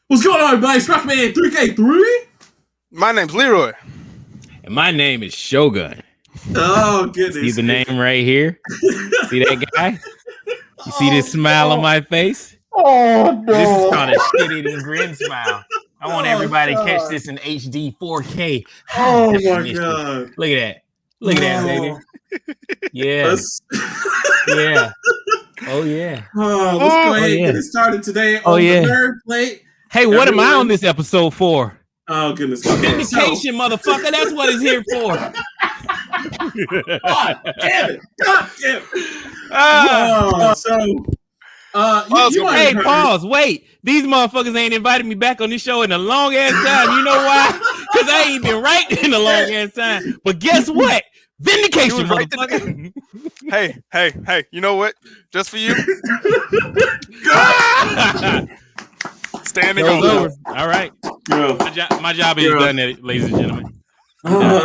What's going on, everybody? It's Rockman 3K3. My name's Leroy. And my name is Shogun. Oh, goodness. See the name right here? See that guy? You see this smile on my face? Oh, no. This is called a shit-eating grin smile. I want everybody to catch this in HD 4K. Oh, my God. Look at that. Look at that, baby. Yeah. Yeah. Oh, yeah. Let's go ahead and get it started today on the third plate. Hey, what am I on this episode for? Oh, goodness. Vindication, motherfucker. That's what it's here for. God damn it. God damn it. Hey, pause. Wait. These motherfuckers ain't invited me back on this show in a long ass time. You know why? Because I ain't been right in a long ass time. But guess what? Vindication, motherfucker. Hey. You know what? Just for you. Standing over. All right. My job is done, ladies and gentlemen.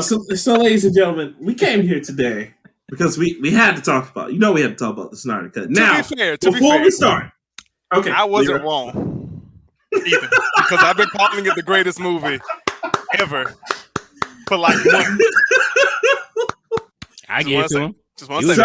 So, ladies and gentlemen, we came here today because we had to talk about, we had to talk about the Snyder Cut. Now, before we start, okay, I wasn't wrong either because I've been calling it the greatest movie ever for like months. I gave it to him. Just want to say,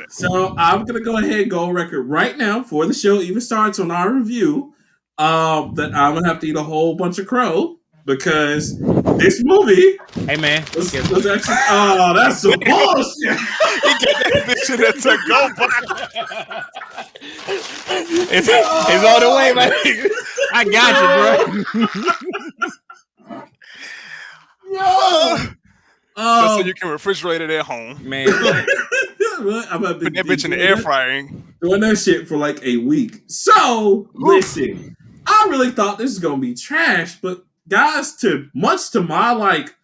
so I'm gonna go ahead and go on record right now before the show even starts on our review. That I'm gonna have to eat a whole bunch of crow because this movie. Hey man, was actually. Oh, that's some bullshit. He got that bitch in there to go back. It's all the way, man. I got you, bro. Just so you can refrigerate it at home, man. I'm about to put that bitch in the air frying. Doing that shit for like a week. So listen, I really thought this was gonna be trash, but guys, much to my like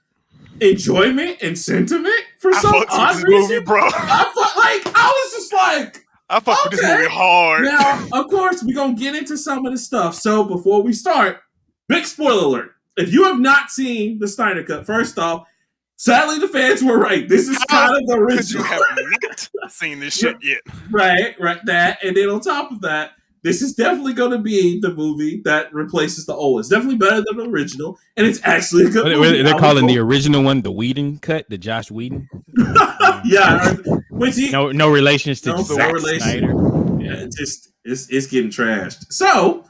enjoyment and sentiment for some odd reason, movie, bro. I fuck with this movie hard. Now, of course, we're gonna get into some of the stuff. So before we start, big spoiler alert. If you have not seen the Snyder Cut, first off, sadly the fans were right. This is kind of the original. You have not seen this shit yet. Right, that. And then on top of that, this is definitely going to be the movie that replaces the old. It's definitely better than the original, and it's actually a good movie. They're calling the original one the Whedon cut, the Josh Whedon. Yeah. No relations to Zack Snyder. Yeah, it's getting trashed. So,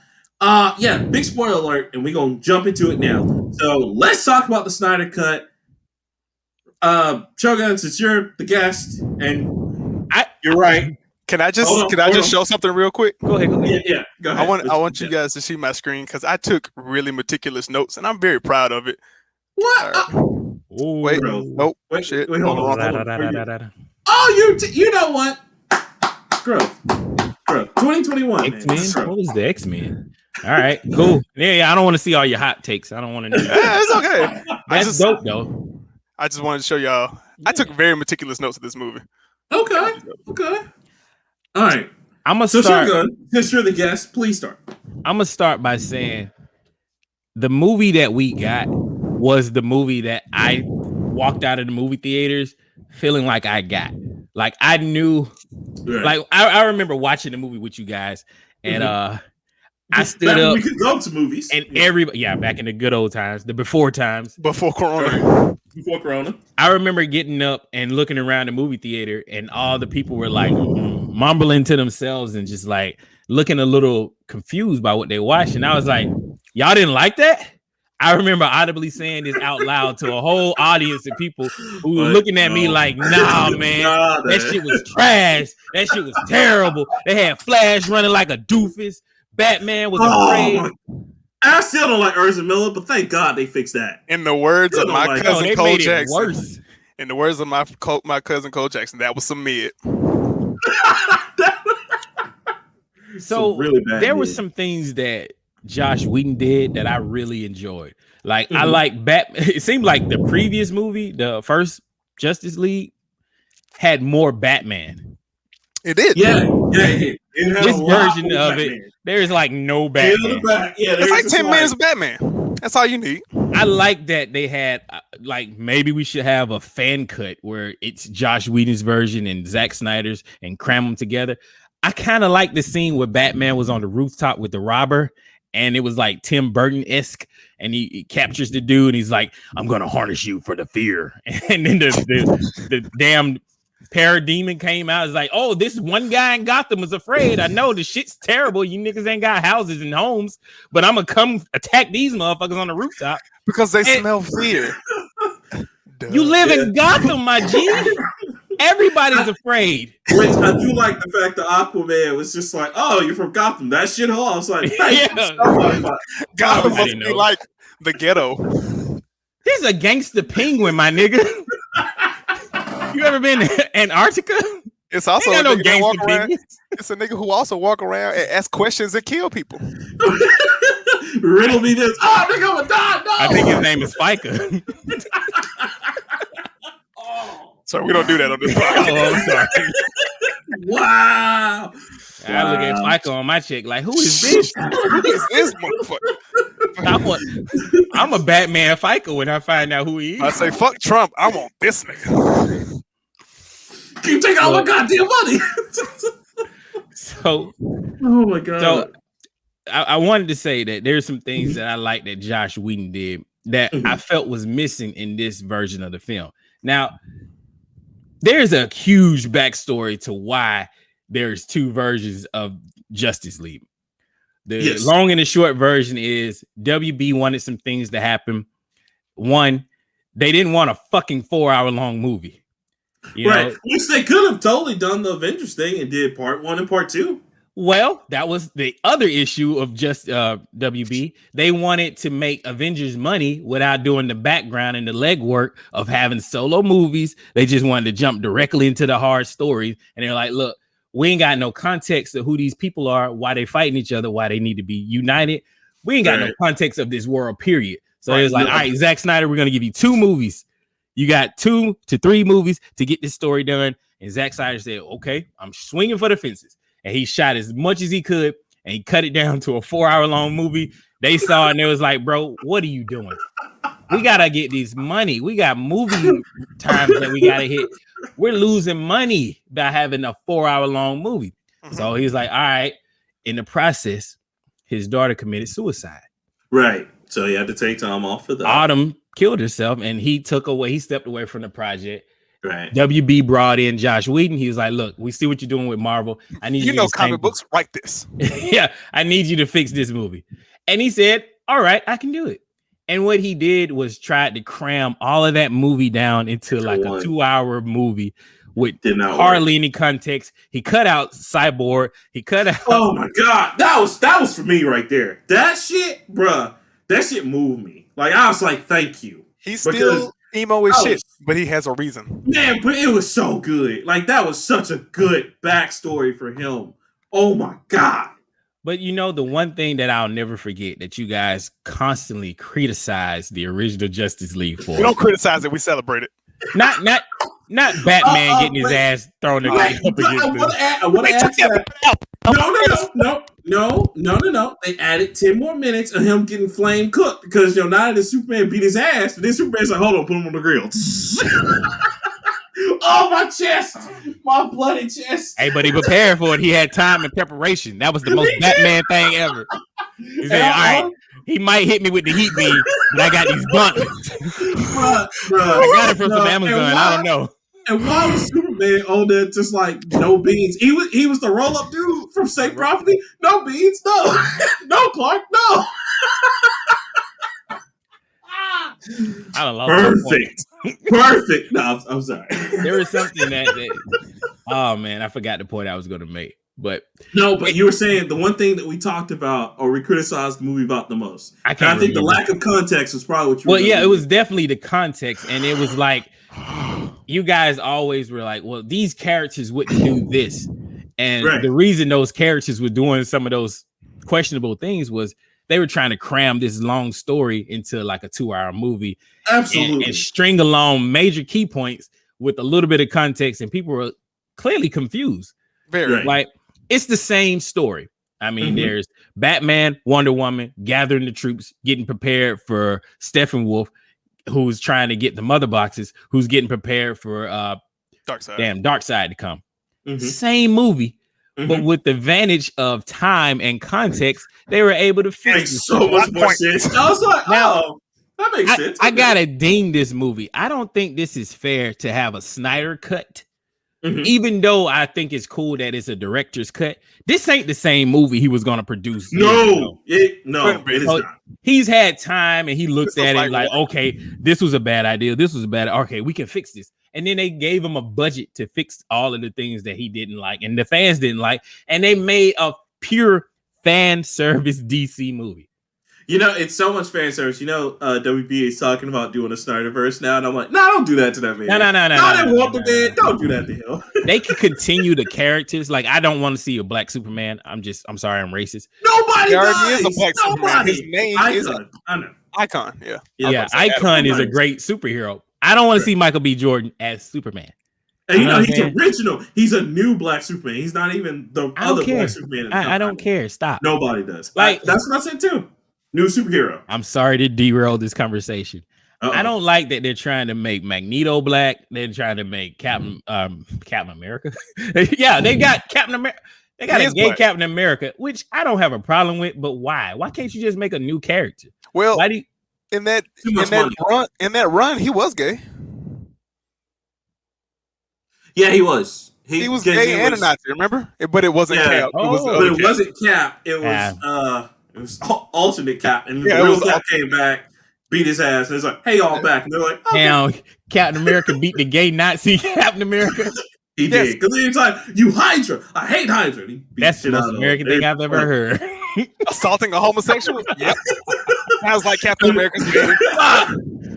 big spoiler alert, and we're going to jump into it now. So, let's talk about the Snyder Cut. Shogun, since you're the guest, and you're right. Can I just show something real quick? Go ahead. Yeah, go ahead. I want you guys to see my screen because I took really meticulous notes and I'm very proud of it. What? Wait, nope. Wait, shit. Hold on. Oh, you know what? Growth. 2021. X-Men? What was the X-Men? All right, cool. Yeah, I don't want to see all your hot takes. I don't want to know. It's okay. That's dope, though. I just wanted to show y'all. Yeah. I took very meticulous notes of this movie. Okay. All right. I'm gonna start. Since you're the guest, please start. I'm gonna start by saying the movie that we got was the movie that I walked out of the movie theaters feeling like I got. Like I knew. Right. Like I remember watching the movie with you guys, and I stood up. We could go to movies, and everybody, back in the good old times, the before times, before Corona. I remember getting up and looking around the movie theater, and all the people were like mumbling to themselves and just like looking a little confused by what they watched. And I was like, "Y'all didn't like that?" I remember audibly saying this out loud to a whole audience of people who were looking at me like, "Nah, man, that shit was trash. That shit was terrible. They had Flash running like a doofus. Batman was afraid." I still don't like Ezra Miller, but thank God they fixed that. In the words of my cousin Cole Jackson. Worse. In the words of my cousin Cole Jackson, that was some mid. So really there were some things that Josh Whedon did that I really enjoyed. Like I like Batman. It seemed like the previous movie, the first Justice League, had more Batman. It did. Yeah. This version of it, there's like no Batman. It's like 10 minutes of Batman. That's all you need. I like that they had like maybe we should have a fan cut where it's Josh Whedon's version and Zack Snyder's and cram them together. I kind of like the scene where Batman was on the rooftop with the robber and it was like Tim Burton-esque, and he captures the dude, and he's like, I'm gonna harness you for the fear. And then the damn parademon came out. It's like, oh, this one guy in Gotham was afraid. I know the shit's terrible. You niggas ain't got houses and homes, but I'm gonna come attack these motherfuckers on the rooftop because they smell fear. You live in Gotham, my G. Everybody's afraid. Which I do like the fact that Aquaman was just like, "Oh, you're from Gotham. That shit hole." I was like, "Thank you so much." Gotham must be like the ghetto. He's a gangster penguin, my nigga. You ever been to Antarctica? It's also no gangster penguin. It's a nigga who also walk around and ask questions and kill people. Riddle me this. Oh, nigga, I'm gonna die. No. I think his name is Fika. So we don't do that on this podcast. Oh, I'm sorry. Wow. I look at Fika on my chick like, who is this? Who is this motherfucker? I'm a Batman Fika when I find out who he is. I say, fuck Trump. I want this nigga. Keep taking all my goddamn money. So, oh my god. So, I wanted to say that there's some things that I like that Josh Whedon did that I felt was missing in this version of the film. Now, there's a huge backstory to why there's two versions of Justice League. The long and the short version is WB wanted some things to happen. One, they didn't want a fucking 4-hour long movie. You know? Which they could have totally done the Avengers thing and did part 1 and part 2. Well, that was the other issue of just WB. They wanted to make Avengers money without doing the background and the legwork of having solo movies. They just wanted to jump directly into the hard stories. And they're like, look, we ain't got no context of who these people are, why they fighting each other, why they need to be united. We ain't got no context of this world, period. So it was like, all right, Zack Snyder, we're going to give you 2 movies. You got 2 to 3 movies to get this story done. And Zack Snyder said, okay, I'm swinging for the fences. And he shot as much as he could, and he cut it down to a 4-hour long movie. They saw it, and it was like, bro, what are you doing? We got to get this money. We got movie times that we got to hit. We're losing money by having a 4-hour long movie. So he's like, all right. In the process, his daughter committed suicide. Right. So he had to take time off for that. Autumn killed herself, and he stepped away from the project. Right. WB brought in Josh Whedon. He was like, look, we see what you're doing with Marvel. I need you to comic books, write this. Yeah, I need you to fix this movie. And he said, all right, I can do it. And what he did was try to cram all of that movie down into like a 2-hour movie with hardly any context. He cut out Cyborg. He cut out. Oh my god, that was for me right there. That shit, bruh, that shit moved me. Like I was like, thank you. He's still emo as shit, but he has a reason. Man, but it was so good. Like that was such a good backstory for him. Oh my god. But you know, the one thing that I'll never forget that you guys constantly criticize the original Justice League for. We don't criticize it, we celebrate it. Not Batman getting his ass thrown up against I want to ask that. No. They added 10 more minutes of him getting flame cooked because not only did Superman beat his ass, but then Superman's like, hold on, put him on the grill. Oh, my chest, my bloody chest. Hey, but he prepared for it. He had time and preparation. That was the most Batman thing ever. He said, all right, he might hit me with the heat beam, but I got these gauntlets. Bruh, I got it from some Amazon. I don't know. And why was Superman on there just like no beans? He was the roll up dude from State Property. No beans, no, no Clark, no. I don't know. Perfect. No, I'm sorry. There was something that oh man, I forgot the point I was going to make. But you were saying the one thing that we talked about or we criticized the movie about the most. I think the lack of context was probably what you. Well, yeah, it was definitely the context, and it was like you guys always were like, well, these characters wouldn't do this, and the reason those characters were doing some of those questionable things was they were trying to cram this long story into like a 2-hour movie, absolutely, and string along major key points with a little bit of context, and people were clearly confused. Very like. It's the same story. I mean, there's Batman, Wonder Woman, gathering the troops, getting prepared for Steppenwolf, who's trying to get the mother boxes, who's getting prepared for Darkseid to come. Same movie, but with the advantage of time and context, they were able to fix Makes this. so much more sense. I was like, Now, oh, that makes sense. I gotta ding this movie. I don't think this is fair to have a Snyder cut. Even though I think it's cool that it's a director's cut, this ain't the same movie he was gonna produce. No, it is not. He's had time and he looks at it like, what? okay, this was a bad idea. This was a bad. Okay, we can fix this. And then they gave him a budget to fix all of the things that he didn't like and the fans didn't like, and they made a pure fan service DC movie. You know, it's so much fan service. You know, WB is talking about doing a Snyderverse now, and I'm like, no, don't do that to that man. No. Don't do that to him. They can continue the characters. Like, I don't want to see a black Superman. I'm sorry, I'm racist. Nobody is a black Superman. His name is Icon. Yeah. Icon is a great superhero. I don't want to see Michael B. Jordan as Superman. And you know, he's original. He's a new black Superman. He's not even the other black Superman. I don't care. Stop. Nobody does. Like, that's what I said too. New superhero. I'm sorry to derail this conversation. I don't like that they're trying to make Magneto black. They're trying to make Captain America. Yeah, they got Captain America. They got a gay black Captain America, which I don't have a problem with. But why? Why can't you just make a new character? Well, in that run, he was gay. Yeah, he was. He was gay and a Nazi. Remember? But it wasn't Cap. It wasn't Cap. It was it was alternate Cap, and the real Cap came back, beat his ass, and it's like, "Hey, y'all back?" And they're like, okay. "Now, Captain America beat the gay Nazi Captain America." He did, because he's like, "You Hydra, I hate Hydra." That's the most American thing I've ever heard. Assaulting a homosexual. Yep, sounds like Captain America's gay.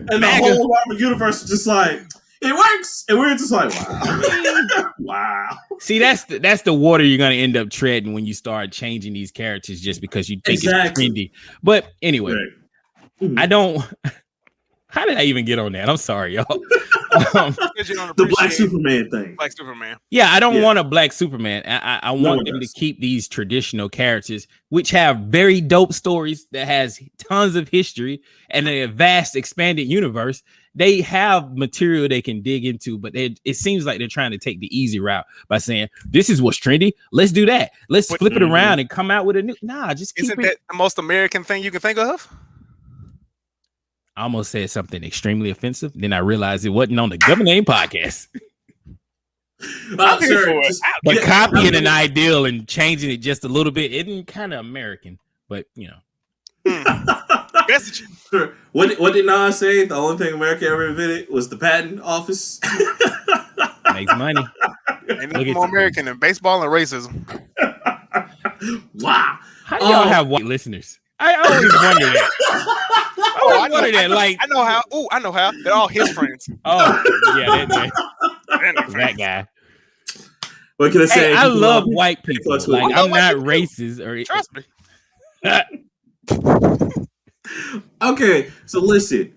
And the whole Marvel universe is just like, it works, and we're just like, wow, wow. See, that's the water you're gonna end up treading when you start changing these characters just because you think it's trendy. But anyway, I don't. How did I even get on that? I'm sorry, y'all. The Black Superman thing. Black Superman. Yeah, I don't want a Black Superman. I want them to keep these traditional characters, which have very dope stories that has tons of history and a vast expanded universe. They have material they can dig into, but it seems like they're trying to take the easy route by saying, this is what's trendy. Let's do that. Let's flip it around and come out with a new. Just keep Isn't that the most American thing you can think of? I almost said something extremely offensive. Then I realized it wasn't on the Gubmint podcast. But copying an ideal and changing it just a little bit isn't kind of American, but you know. What did Nas say? The only thing America ever invented was the patent office. Makes money. Ain't nothing more American than baseball and racism. Wow. How do y'all have white listeners? I always wonder that. I know how. They're all his friends. Oh, yeah, that guy. What can I say? I love white people. Like, I'm not racist or trust me. Okay, so listen.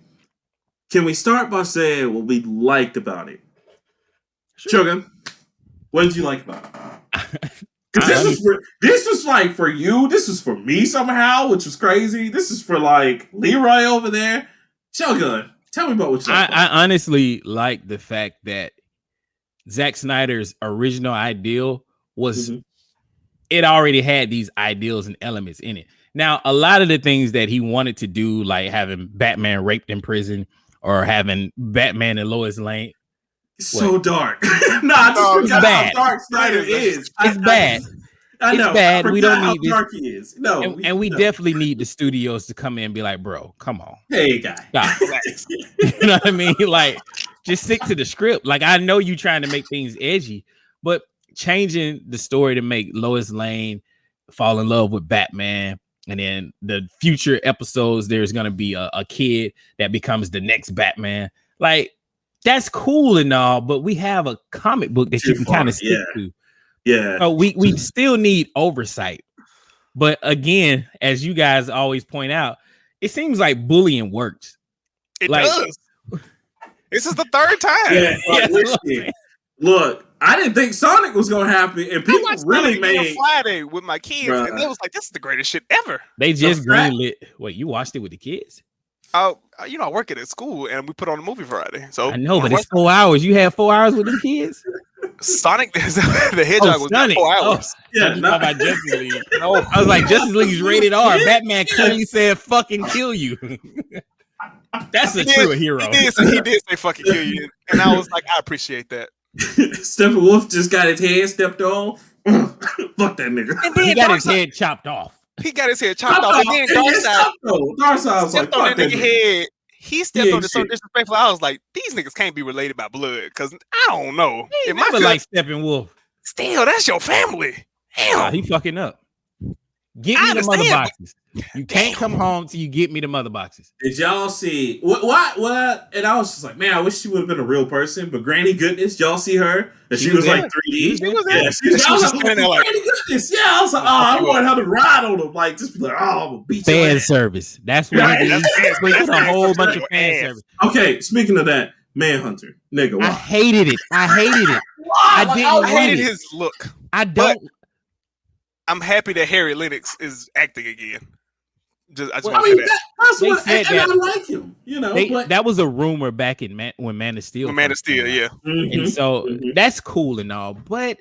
Can we start by saying what we liked about it? Sure. Shogun, what did you like about it? Because this was like for you. This was for me somehow, which was crazy. This is for like Leroy over there. Shogun, tell me about what you like. I honestly like the fact that Zack Snyder's original ideal was it already had these ideals and elements in it. Now, a lot of the things that he wanted to do, like having Batman raped in prison or having Batman and Lois Lane. So dark. I just forgot how dark Snyder is. It's bad. I know. It's bad. We don't need how dark he is. No, and we definitely need the studios to come in and be like, bro, come on. Hey, guy. You know what I mean? Like, just stick to the script. Like, I know you trying to make things edgy, but changing the story to make Lois Lane fall in love with Batman, and then the future episodes, there's going to be a kid that becomes the next Batman. Like, that's cool and all, but we have a comic book that you can kind of stick to. Yeah. So we still need oversight. But again, as you guys always point out, it seems like bullying works. It does. This is the third time. Look, I didn't think Sonic was gonna happen, and people really made Friday with my kids, and they was like, "This is the greatest shit ever." They just greenlit. Wait, you watched it with the kids? Oh, I work at school, and we put on a movie Friday. So I know, but it's 4 hours. You have 4 hours with the kids. Sonic the Hedgehog was not Sonic. 4 hours. Yeah, Not not about Justice League. No, I was like, Justice League's rated R. Yeah. Batman clearly said, "Fucking kill you." That's a true hero. He did say fucking kill you, and I was like, I appreciate that. Steppenwolf just got his head stepped on. Fuck that nigga. And then He got his Darkseid- head chopped off. He got his head chopped off, and then Darkseid Darkseid was like, stepped on fuck that that nigga nigga. head. He stepped on ain't it so shit. disrespectful. I was like, these niggas can't be related by blood, because I don't know. He If my never cousin- like Steppenwolf. Still, that's your family. Nah, Damn. he fucking up. Get I me the mother understand, boxes. You can't come home till you get me the mother boxes. Did y'all see what? And I was just like, man, I wish she would have been a real person. But Granny Goodness, y'all see her? And she was there. like 3D. She was there. Yeah, She was just standing there like- Granny Goodness. Yeah, I was like, oh, I want her to ride on him, like just be like, oh, I'm gonna beat your Fan ass. service. That's what Right, he that's fan sprinkled a service. whole bunch of That's fan ass. service. Okay, speaking of that, Manhunter, nigga, I why? hated it. I hated it. Why? I Like, didn't was I read hated it. his look. I don't. I'm happy that Harry Lennox is acting again. I just Well, want I to mean, say that. that's They what, said and that- I like him, you know. But That was a rumor back in when Man of Steel. When Man of first came Steel, out. yeah. Mhm, And so mhm. that's cool and all, but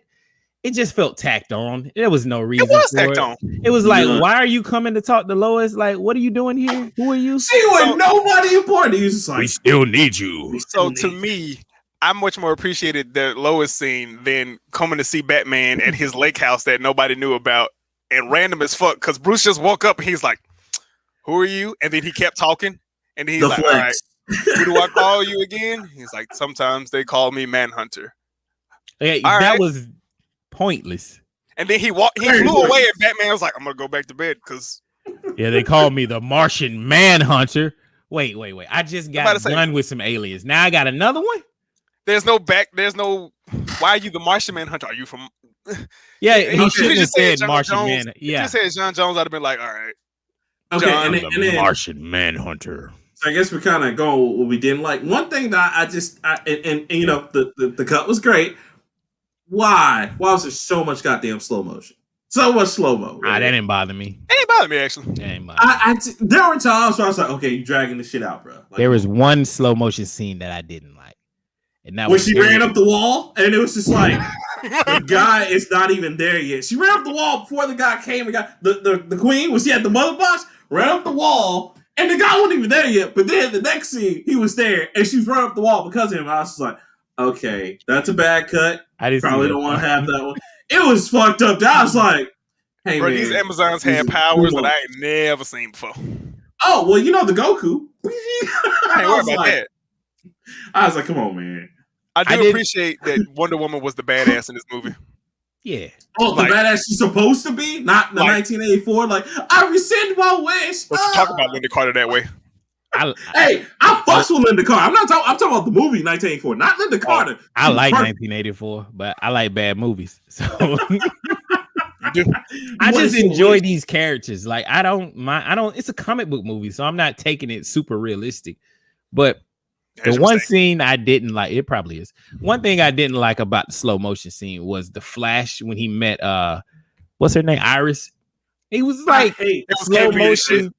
it just felt tacked on. There was no It reason was for tacked it. on. It was like, Yeah. why are you coming to talk to Lois? Like, what are you doing here? Who are you? She was nobody important. He was just like, still need you. So to me, I much more appreciated the Lois scene than coming to see Batman at his lake house that nobody knew about and random as fuck. Because Bruce just woke up and he's like, "Who are you?" And then he kept talking, and he's the like, "All right, flex. who do I call you again?" He's like, "Sometimes they call me Manhunter." Yeah, All that right. was pointless. And then he flew away, and Batman was like, "I'm gonna go back to bed because Yeah, they called me the Martian Manhunter. Wait. I just about got to say- done with some aliens. Now I got another one? there's no back. There's no. Why are you the Martian Manhunter? Are you from?" Yeah, If he you shouldn't have just said said John Martian Jones, Man. If you Yeah. said John Jones, I'd have been like, "All right." Okay, John, and then Martian Manhunter. so I guess we're kind of going with what we didn't like. One thing that and you know the cut was great. Why was there so much goddamn slow motion? So much slow mo. That didn't bother me. It didn't bother me actually. That didn't bother me. There were times where I was like, okay, you dragging the shit out, bro. Like, There was one slow motion scene that I didn't like. And that when was she ran up the wall, and it was just like the guy is not even there yet. She ran up the wall before the guy came and got the queen was she at the mother box, ran up the wall, and the guy wasn't even there yet. But then the next scene, he was there, and she was running up the wall because of him. I was just like, okay, that's a bad cut. I didn't Probably see don't want to have that one. It was fucked up. I was like, hey, Bro, man. these Amazons had These- powers that I ain't never seen before. Oh, well, you know the Goku. I ain't worried about that. I was like, come on, man. I I do did- appreciate that Wonder Woman was the badass in this movie. Yeah. Oh, the Like- badass she's supposed to be, not the Like- 1984. Like, I rescind my wish. Let's talk about Linda Carter that way. I fucks with Linda Carter. I'm talking about the movie 1984, not Linda Carter. I like Perfect. 1984, but I like bad movies. So You do. I What just is so enjoy weird? these characters. Like I don't it's a comic book movie, so I'm not taking it super realistic. But As the you one were saying. scene I didn't like, it probably is. One thing I didn't like about the slow motion scene was the Flash when he met what's her name? Iris. He was like Hey, It was slow campy as shit. motion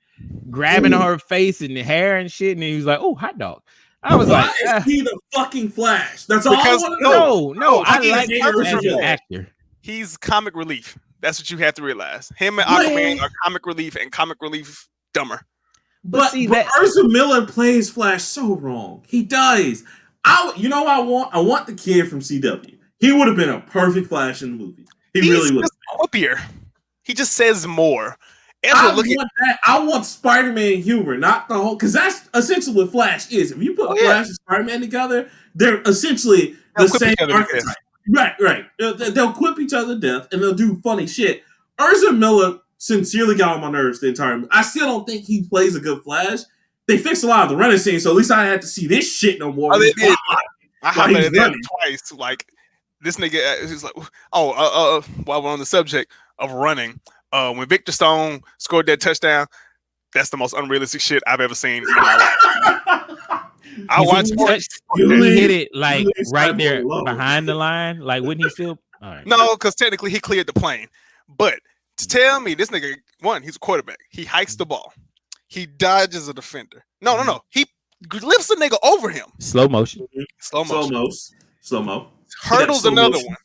grabbing her face and the hair and shit, and he was like, "Oh, hot dog." I was why like, is he the fucking Flash? That's all Because- I want to know. no, I he's like him as Ezra an Miller. actor. He's comic relief. That's what you have to realize. Him and What? Aquaman are comic relief and comic relief dumber. But see, but that- Ezra Miller plays Flash so wrong. He does. I want the kid from CW. He would have been a perfect Flash in the movie. He He's really would. just quippier. He just says more. I Ezra, look at want that. I want Spider-Man humor, not the whole. Because that's essentially what Flash is. If you put Oh, yeah. Flash and Spider-Man together, they're essentially They'll the quip same each other to death. archetype. Right. They'll quip each other to death, and they'll do funny shit. Ezra Miller sincerely got on my nerves the entire movie. I still don't think he plays a good Flash. They fixed a lot of the running scenes, so at least I had to see this shit no more. Oh, they did. I While he's highlighted that running. twice. Like this nigga, he's like, while we're on the subject of running, when Victor Stone scored that touchdown, that's the most unrealistic shit I've ever seen in my life. I watched He hit it like He's right like there low. behind the line. Like wouldn't he still? All right. no, because technically he cleared the plane. But to tell me this nigga, one, he's a quarterback. He hikes the ball. He dodges a defender. No. He lifts the nigga over him. Slow motion. Slow motion. Slow mo. Hurdle's slow another motion. one.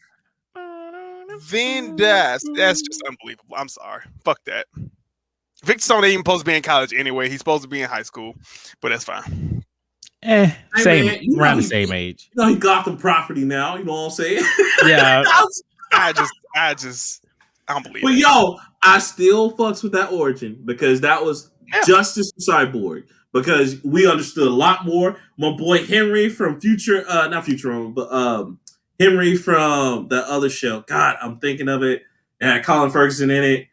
Then that's just unbelievable. I'm sorry. Fuck that. Victor Stone ain't even supposed to be in college anyway. He's supposed to be in high school, but that's fine. Hey, Same, man, you know around the he- same age. You know, he Gotham property now. You know what I'm saying? Yeah. I just I don't believe But it. yo, I still fucks with that origin because that was justice for Cyborg. Because we understood a lot more. My boy Henry from not Futurama, but Henry from the other show. God, I'm thinking of it. It had Colin Ferguson in it.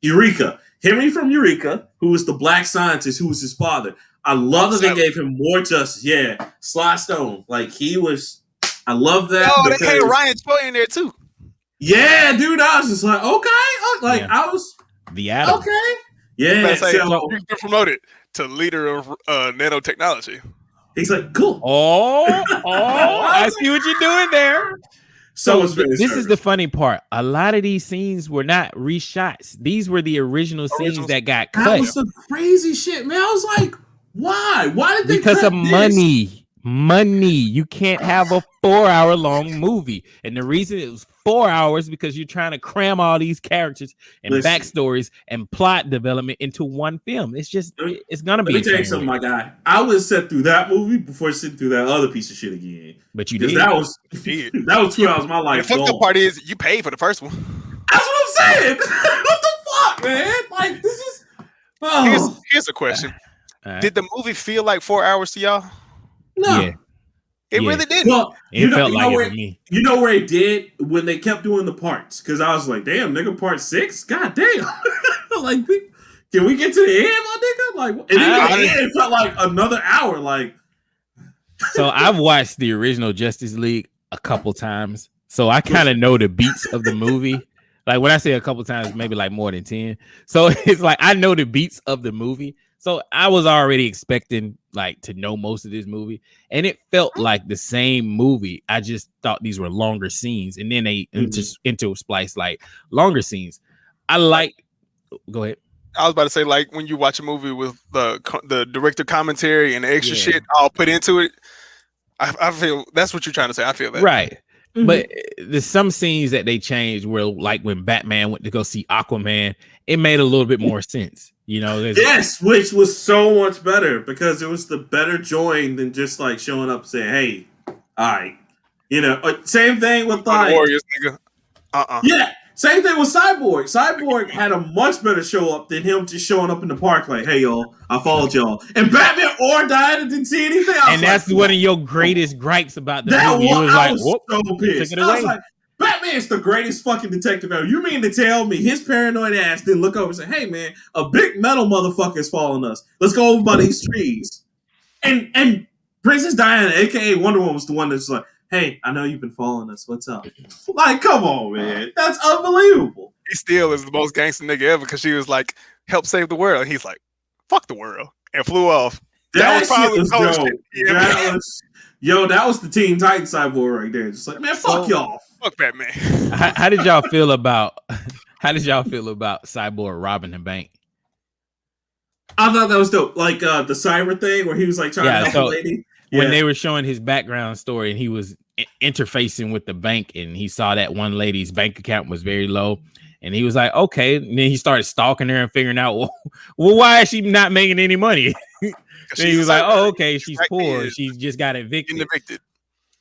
Eureka. Henry from Eureka, who was the black scientist, who was his father. I love that they gave him more justice. Yeah, Sly Stone. Like he was. I love that. Oh, they because, had Ryan Choi in there too. yeah, dude. I was just like, okay, I was The Atom. okay. Yeah, Say, so he's been promoted to leader of nanotechnology. he's like, cool. I see what you're doing there. So this is the funny part. A lot of these scenes were not reshots. These were the original scenes that got cut. That was some crazy shit, man. I was like, why? Why did they Because cut of this? money. You can't have a 4-hour-long movie. And the reason it was 4 hours because you're trying to cram all these characters and backstories and plot development into one film. It's just, it's going to be. Let me tell you something, my guy. I would sit through that movie before sitting through that other piece of shit again. But you did. That was 2 hours of my life. The fucked up part is you paid for the first one. That's what I'm saying. What the fuck, man? Like, this is... Oh. Here's a question. Did the movie feel like 4 hours to y'all? No. Yeah. It really didn't. Well, it felt like it for me. You know where it did? When they kept doing the parts. Because I was like, damn, nigga, part 6? God damn. Like, can we get to the end, my nigga? Like, and then the end felt like another hour. Like, so I've watched the original Justice League a couple times. So I kind of know the beats of the movie. Like when I say a couple times, maybe like more than 10. So it's like I know the beats of the movie. So I was already expecting like to know most of this movie, and it felt like the same movie. I just thought these were longer scenes, and then they into splice like longer scenes. Go ahead. I was about to say, like when you watch a movie with the director commentary and the extra shit all put into it. I feel that's what you're trying to say. I feel that, right. But there's some scenes that they changed where, like when Batman went to go see Aquaman, it made a little bit more sense. You know, yes, which was so much better because it was the better join than just like showing up and saying, "Hey, all right," you know. Same thing with like Warriors, nigga. Yeah, same thing with Cyborg. Cyborg had a much better show up than him just showing up in the park like, "Hey, y'all, I followed y'all." And Batman or died and didn't see anything. And that's one of your greatest gripes about the movie. That was like, so pissed. I was like, Batman's the greatest fucking detective ever. You mean to tell me his paranoid ass didn't look over and say, "Hey man, a big metal motherfucker is following us. Let's go over by these trees." And Princess Diana, aka Wonder Woman, was the one that's like, "Hey, I know you've been following us. What's up?" Like, come on, man. That's unbelievable. He still is the most gangster nigga ever because she was like, "Help save the world." And he's like, "Fuck the world," and flew off. That was probably that was the Teen Titans Cyborg right there. Just like, man, fuck y'all. Fuck Batman. How did y'all feel about Cyborg robbing the bank? I thought that was dope. Like the cyber thing where he was like trying to help a lady. When they were showing his background story and he was interfacing with the bank and he saw that one lady's bank account was very low. And he was like, okay. And then he started stalking her and figuring out, well, why is she not making any money? And he was like, oh, okay, she's poor. She just got evicted.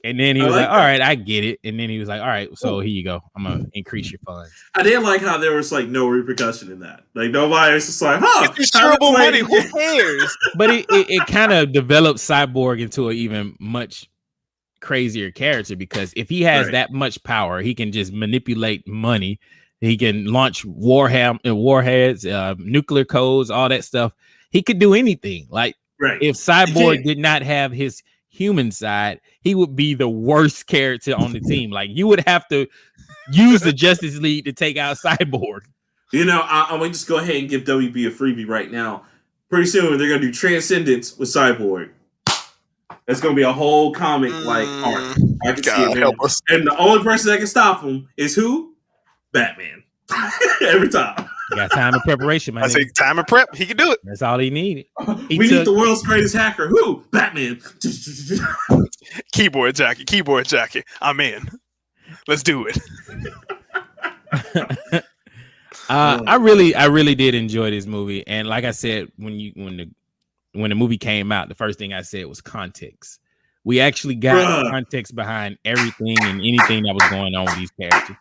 And then he was like, all right, I get it. And then he was like, all right, so here you go. I'm going to increase your funds. I didn't like how there was like no repercussion in that. Like nobody was just like, it's terrible money. Who cares? But it kind of developed Cyborg into an even much crazier character because if he has that much power, he can just manipulate money. He can launch warheads, nuclear codes, all that stuff. He could do anything. Like if Cyborg did not have his human side, he would be the worst character on the team. Like you would have to use the Justice League to take out Cyborg. You know, I'm gonna just go ahead and give WB a freebie right now. Pretty soon they're gonna do Transcendence with Cyborg. It's gonna be a whole comic like art. I can see it, help us. And the only person that can stop him is who? Batman. Every time. You got time and preparation, man. I say time and prep. He can do it. That's all he needed. We need the world's greatest hacker. Who? Batman. Keyboard jockey. I'm in. Let's do it. I really did enjoy this movie, and like I said, when the movie came out, the first thing I said was context. We actually got context behind everything and anything that was going on with these characters.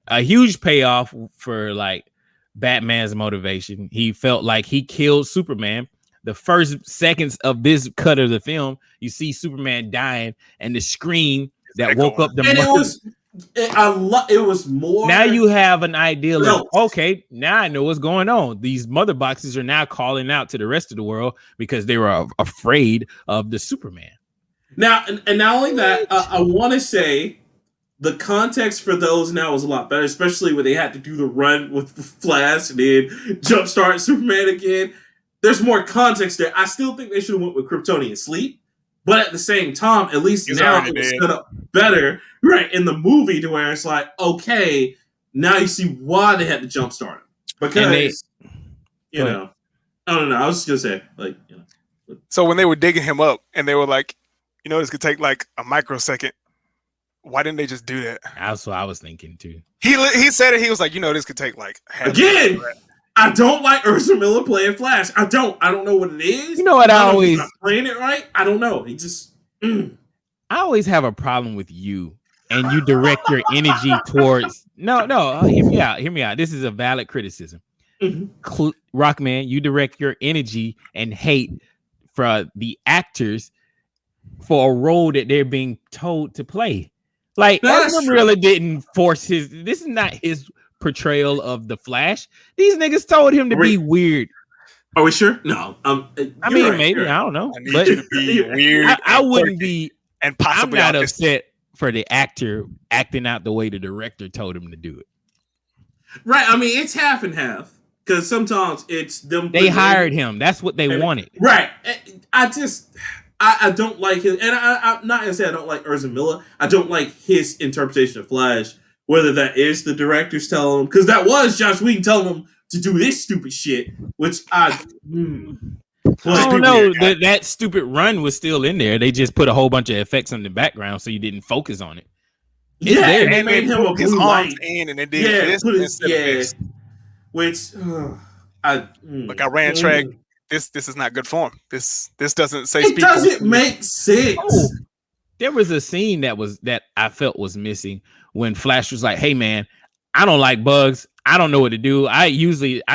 A huge payoff for like Batman's motivation. He felt like he killed Superman. The first seconds of this cut of the film, you see Superman dying, and the scream that woke up the. And it was more. Now you have an idea of, okay, now I know what's going on. These mother boxes are now calling out to the rest of the world because they were afraid of the Superman. Now, and not only that, I want to say the context for those now was a lot better, especially when they had to do the run with Flash and then jumpstart Superman again. There's more context there. I still think they should have went with Kryptonian sleep, but at the same time, at least now it was set up better, right, in the movie to where it's like, okay, now you see why they had to jumpstart him. Because, you know, I don't know. I was just going to say, like, you know. So when they were digging him up and they were like, you know, this could take like a microsecond. Why didn't they just do that? That's what I was thinking too. He said it. He was like, you know, this could take like half. Again, I don't like Ezra Miller playing Flash. I don't know what it is. You know what? I always playing it right. I don't know. He just. I always have a problem with you, and you direct your energy towards. No. Hear me out. This is a valid criticism. Mm-hmm. Rockman, you direct your energy and hate for the actors for a role that they're being told to play. Like, Ezra Miller didn't force his. This is not his portrayal of the Flash. These niggas told him to be weird. Are we sure? No. I mean, right, maybe. I don't know. I need you to be weird. I wouldn't be. And possibly I'm not upset for the actor acting out the way the director told him to do it. Right. I mean, it's half and half. Because sometimes it's them. They hired him. That's what they wanted. Right. I don't like his, and I'm not gonna say I don't like Ezra Miller. I don't like his interpretation of Flash. Whether that is the directors telling him, because that was Joss Whedon telling him to do this stupid shit, which I don't know. That stupid run was still in there. They just put a whole bunch of effects on the background so you didn't focus on it. It's there. They made him a blue light. And they did this. Which look, I ran track. This is not good form. This doesn't say. It doesn't make sense. Oh, there was a scene that I felt was missing when Flash was like, "Hey man, I don't like bugs. I don't know what to do. I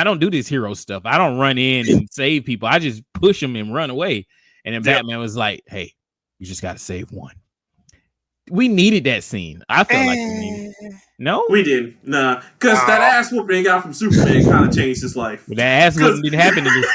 don't do this hero stuff. I don't run in and save people. I just push them and run away." And then Batman was like, "Hey, you just got to save one." We needed that scene. I felt like we needed it. No, we didn't. Nah, because that ass whooping he got from Superman kind of changed his life. But that ass whooping didn't happen to this.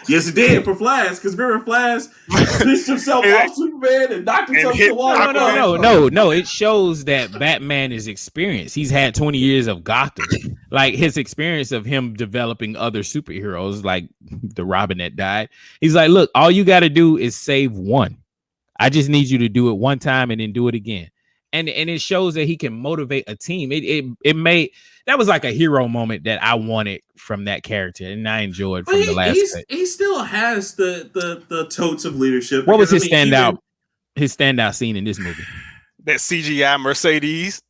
Yes, it did for Flash. Because remember, Flash pissed himself off Superman and knocked himself to the wall. No. It shows that Batman is experienced. He's had 20 years of Gotham. Like his experience of him developing other superheroes, like the Robin that died. He's like, look, all you got to do is save one. I just need you to do it one time and then do it again. And it shows that he can motivate a team. That was like a hero moment that I wanted from that character, and I enjoyed from the last cut. He still has the totes of leadership. What was his standout scene in this movie? That CGI Mercedes.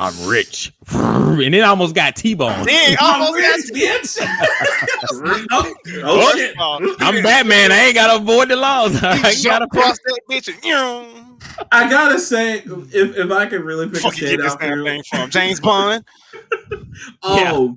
I'm rich, and it almost got T-boned. Yeah, almost got T-boned. Oh shit! I'm Batman. I ain't gotta avoid the laws. I gotta cross that bitch. I gotta say, if I could really pick a standout thing from James Bond. I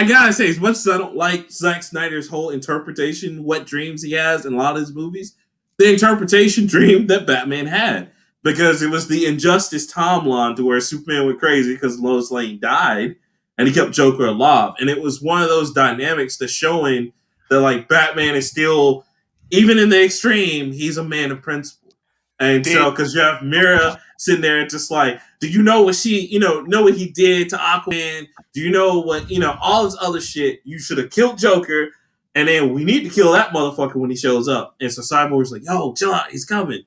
gotta say, as much as I don't like Zack Snyder's whole interpretation, what dreams he has in a lot of his movies, the interpretation dream that Batman had. Because it was the Injustice timeline to where Superman went crazy because Lois Lane died and he kept Joker alive. And it was one of those dynamics to showing that like Batman is still, even in the extreme, he's a man of principle. And so, because you have Mira sitting there just like, do you know what know what he did to Aquaman? Do you know what, all this other shit? You should have killed Joker. And then we need to kill that motherfucker when he shows up. And so Cyborg's like, yo, chill out, he's coming.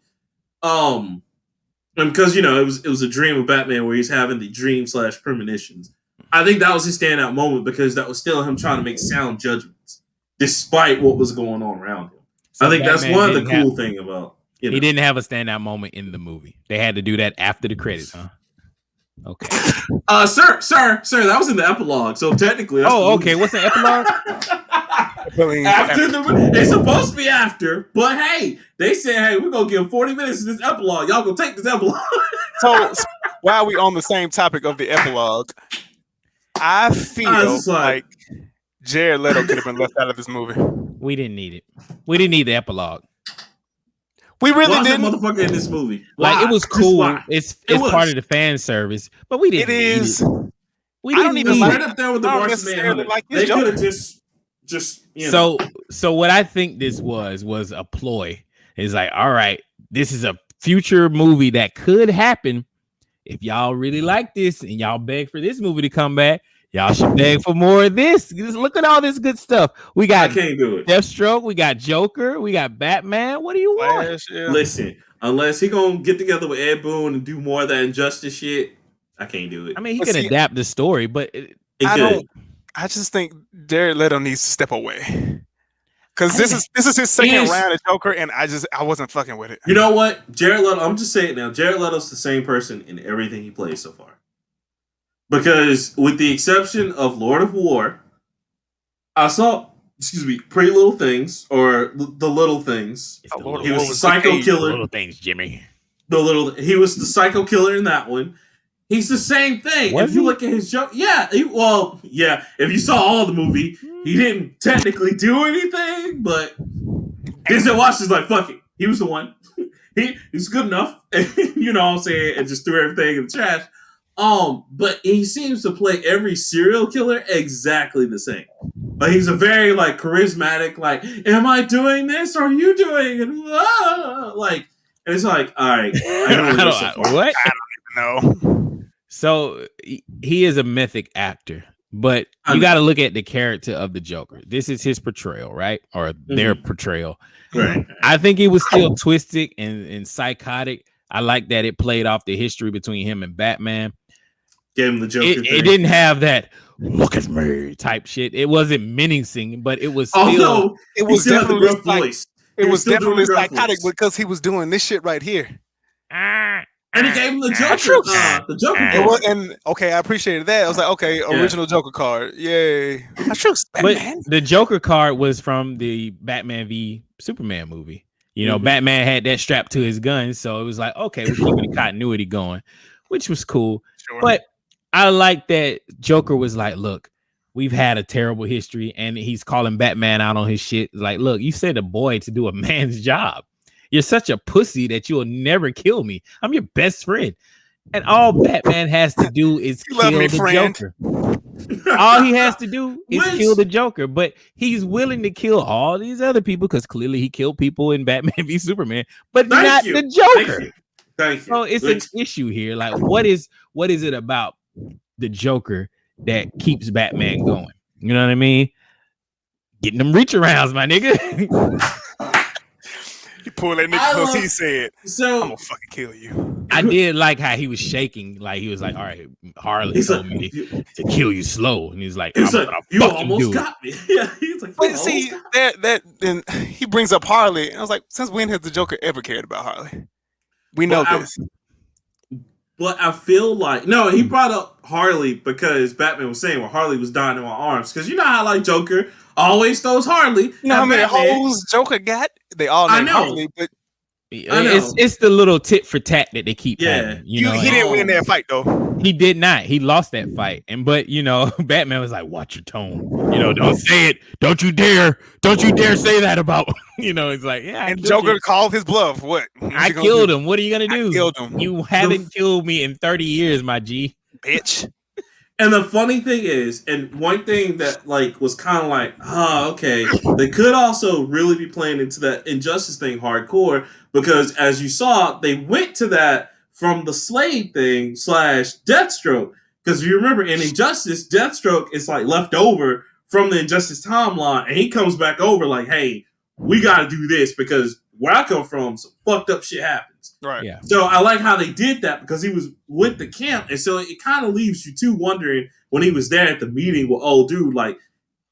And because, it was a dream of Batman where he's having the dream/premonitions. I think that was his standout moment because that was still him trying to make sound judgments despite what was going on around him. So I think Batman that's one of the cool thing about. You know. He didn't have a standout moment in the movie. They had to do that after the credits, huh? Okay. Sir, that was in the epilogue. So technically, that's okay. What's the epilogue? It's supposed to be after, but hey, they said, hey, we're gonna give 40 minutes to this epilogue. Y'all gonna take this epilogue. So while we on the same topic of the epilogue, I feel like Jared Leto could have been left out of this movie. We didn't need it. We didn't need the epilogue. We really didn't. That motherfucker in this movie. Like, it was cool. It's part of the fan service, but we didn't. It is. We didn't even right up there with the Martian Manhunter. They could have just you know. So what I think this was a ploy. It's like, all right, this is a future movie that could happen. If y'all really like this and y'all beg for this movie to come back, y'all should beg for more of this. Just look at all this good stuff. We got I can't do it. Deathstroke, we got Joker, we got Batman. What do you want? Yeah. Listen, unless he gonna get together with Ed Boon and do more of that Injustice shit, I can't do it. I mean, he can adapt the story, but I just think Jared Leto needs to step away. Because this is his second round of Joker, and I wasn't fucking with it. You know what? Jared Leto, I'm just saying it now. Jared Leto's the same person in everything he plays so far. Because with the exception of Lord of War, I saw, Pretty Little Things, or The Little Things. He was the psycho killer. Little Things, Jimmy. He was the psycho killer in that one. He's the same thing. If you look at his joke, if you saw all the movie, he didn't technically do anything, but Denzel Washington's like, fuck it. He was the one. He's good enough. You know what I'm saying? And just threw everything in the trash. But he seems to play every serial killer exactly the same. But he's a very like charismatic, like, am I doing this? Or are you doing it? Like, and it's like, all right. What? I don't even know. So he is a mythic actor, but you got to look at the character of the Joker. This is his portrayal, right? Or their portrayal. Right. I think he was still twisted and psychotic. I like that it played off the history between him and Batman. Gave him the Joker. It didn't have that "look at me" type shit. It wasn't menacing, but it was still. It was definitely the voice. It was definitely psychotic because he was doing this shit right here. And he gave him the Joker. The Joker. I appreciated that. I was like, okay, original Joker card. Yay. But the Joker card was from the Batman v Superman movie. You know, Batman had that strapped to his gun. So it was like, okay, we're keeping the continuity going, which was cool. Sure. But I like that Joker was like, look, we've had a terrible history. And he's calling Batman out on his shit. Like, look, you said a boy to do a man's job. You're such a pussy that you will never kill me. I'm your best friend. And all Batman has to do is kill the Joker. All he has to do is kill the Joker. But he's willing to kill all these other people because clearly he killed people in Batman v Superman, but not the Joker. Thank you. So it's an issue here. Like, what is it about the Joker that keeps Batman going? You know what I mean? Getting them reach arounds, my nigga. He pulled that nigga because he said, I'm gonna fucking kill you. I did like how he was shaking. Like, he was like, all right, Harley told me to kill you slow. And he's like, you almost got me. Yeah, he's like, but see, that then he brings up Harley. And I was like, since when has the Joker ever cared about Harley? We know this. But I feel like he brought up Harley because Batman was saying, well, Harley was dying in my arms. Because you know how like Joker always throws Harley. You know how many hoes Joker got? They all named Harley, but it's the little tit for tat that they keep having. He didn't win that fight though. He did not. He lost that fight. But Batman was like, watch your tone. Don't say it. Don't you dare say that about it's like, yeah. And Joker called his bluff. What? I killed him. What are you gonna do? I killed him. You haven't killed me in 30 years, my G. Bitch. And the funny thing is, and one thing that like was kind of like, okay, they could also really be playing into that Injustice thing hardcore because as you saw, they went to that from the Slade thing / Deathstroke. Because if you remember in Injustice, Deathstroke is like left over from the Injustice timeline, and he comes back over like, hey, we got to do this because where I come from, some fucked up shit happens. Right. Yeah. So I like how they did that because he was with the camp, and so it kind of leaves you too wondering when he was there at the meeting. Well, oh, dude, like,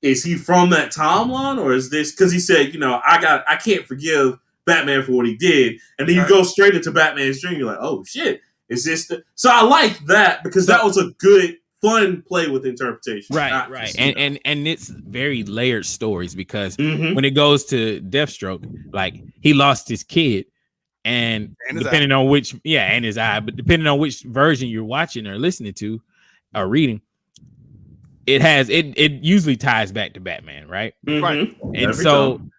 is he from that timeline or is this? Because he said, I can't forgive Batman for what he did, and then you go straight into Batman's dream. You're like, oh shit, is this the? So I like that because that was a good, fun play with interpretation. Right. And it's very layered stories because when it goes to Deathstroke, like he lost his kid, and depending on which, and his eye, but depending on which version you're watching or listening to or reading, it usually ties back to Batman, right? Right. And every so time.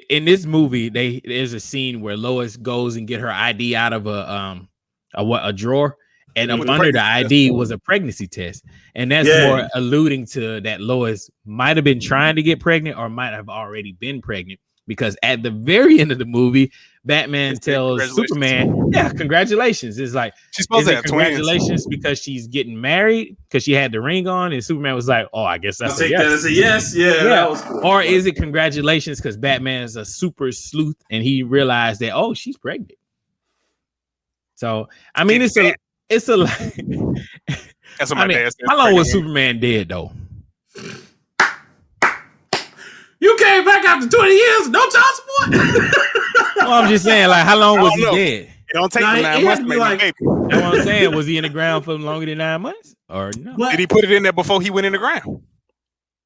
In this movie, there's a scene where Lois goes and get her ID out of a drawer, and up under the ID was a pregnancy test, and that's more alluding to that Lois might have been trying to get pregnant or might have already been pregnant, because at the very end of the movie, Batman tells Superman, congratulations. It's like, she's supposed to have congratulations because she's getting married because she had the ring on, and Superman was like, oh, I guess that's a yes. That as a yes. Yeah. That was cool. Or is it congratulations because Batman is a super sleuth and he realized that, oh, she's pregnant. So I mean, it's a that's what my dad said. How long was Superman dead though? You came back after 20 years, no child support. Well, I'm just saying, like, how long was he dead? It don't take 9 months to make a baby. That's what I'm saying. Was he in the ground for longer than 9 months, or no? Did he put it in there before he went in the ground?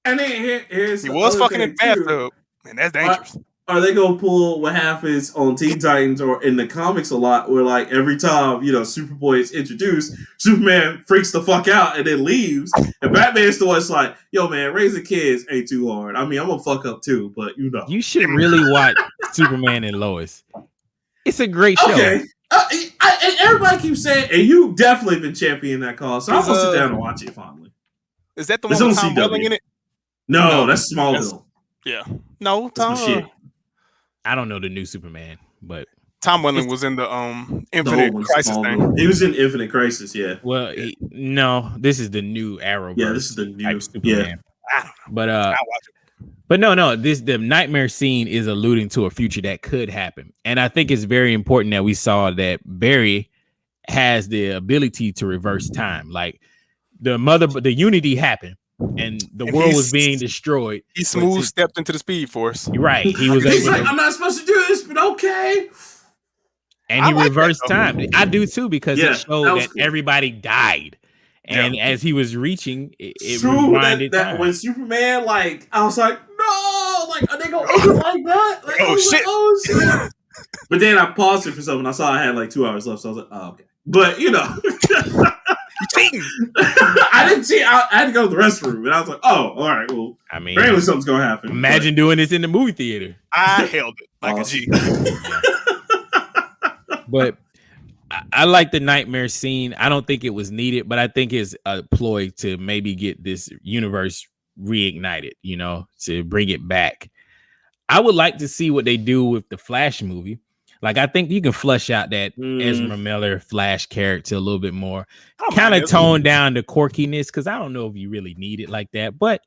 And then he was fucking in the bathtub, and that's dangerous. Are they gonna pull what happens on Teen Titans or in the comics a lot, where like every time Superboy is introduced, Superman freaks the fuck out and then leaves, and Batman's the one's like, "Yo, man, raising kids ain't too hard. I mean, I'm gonna fuck up too, but you should really watch Superman and Lois. It's a great show." Okay, and everybody keeps saying, and you definitely been championing that cause, so I'm gonna sit down and watch it finally. Is that the one with Tom Welling in it? No, that's Smallville. Yeah, no, Tom. I don't know the new Superman, but Tom Welling was in the Infinite Crisis thing. He was in Infinite Crisis, yeah. Well, no, this is the new Arrow. Yeah, this is the new Superman. Yeah. But no, the nightmare scene is alluding to a future that could happen, and I think it's very important that we saw that Barry has the ability to reverse time. Like the Unity happened. And the world was being destroyed. He smooth stepped into the Speed Force. You're right. He was He's like, I'm not supposed to do this, but okay. And he reversed time. I do too, because it showed that everybody died. And as he was reaching, it reminded that when Superman, like, I was like, no, like, are they gonna end it like that? Like, oh shit. But then I paused it for something. I saw I had like 2 hours left, so I was like, oh, okay. But I didn't see. I had to go to the restroom, and I was like, "Oh, all right. Well, I mean, apparently something's gonna happen." Imagine doing this in the movie theater. I held it like a G. But I like the nightmare scene. I don't think it was needed, but I think it's a ploy to maybe get this universe reignited. To bring it back. I would like to see what they do with the Flash movie. Like, I think you can flush out that Ezra Miller Flash character a little bit more, kind of tone down the quirkiness, because I don't know if you really need it like that. But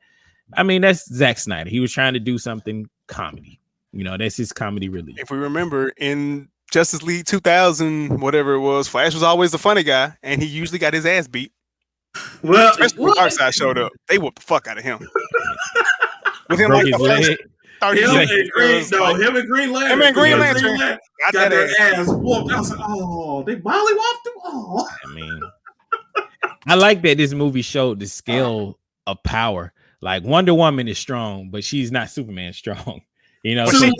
I mean, that's Zack Snyder. He was trying to do something comedy. That's his comedy relief. If we remember in Justice League 2000, whatever it was, Flash was always the funny guy, and he usually got his ass beat. Well, especially when Darkseid showed up, they whooped the fuck out of him. With him, like the first him and Green Lantern got their ass whooped. I was like, oh, they mollywopped him. Oh, I mean, I like that this movie showed the scale of power. Like, Wonder Woman is strong, but she's not Superman strong. She's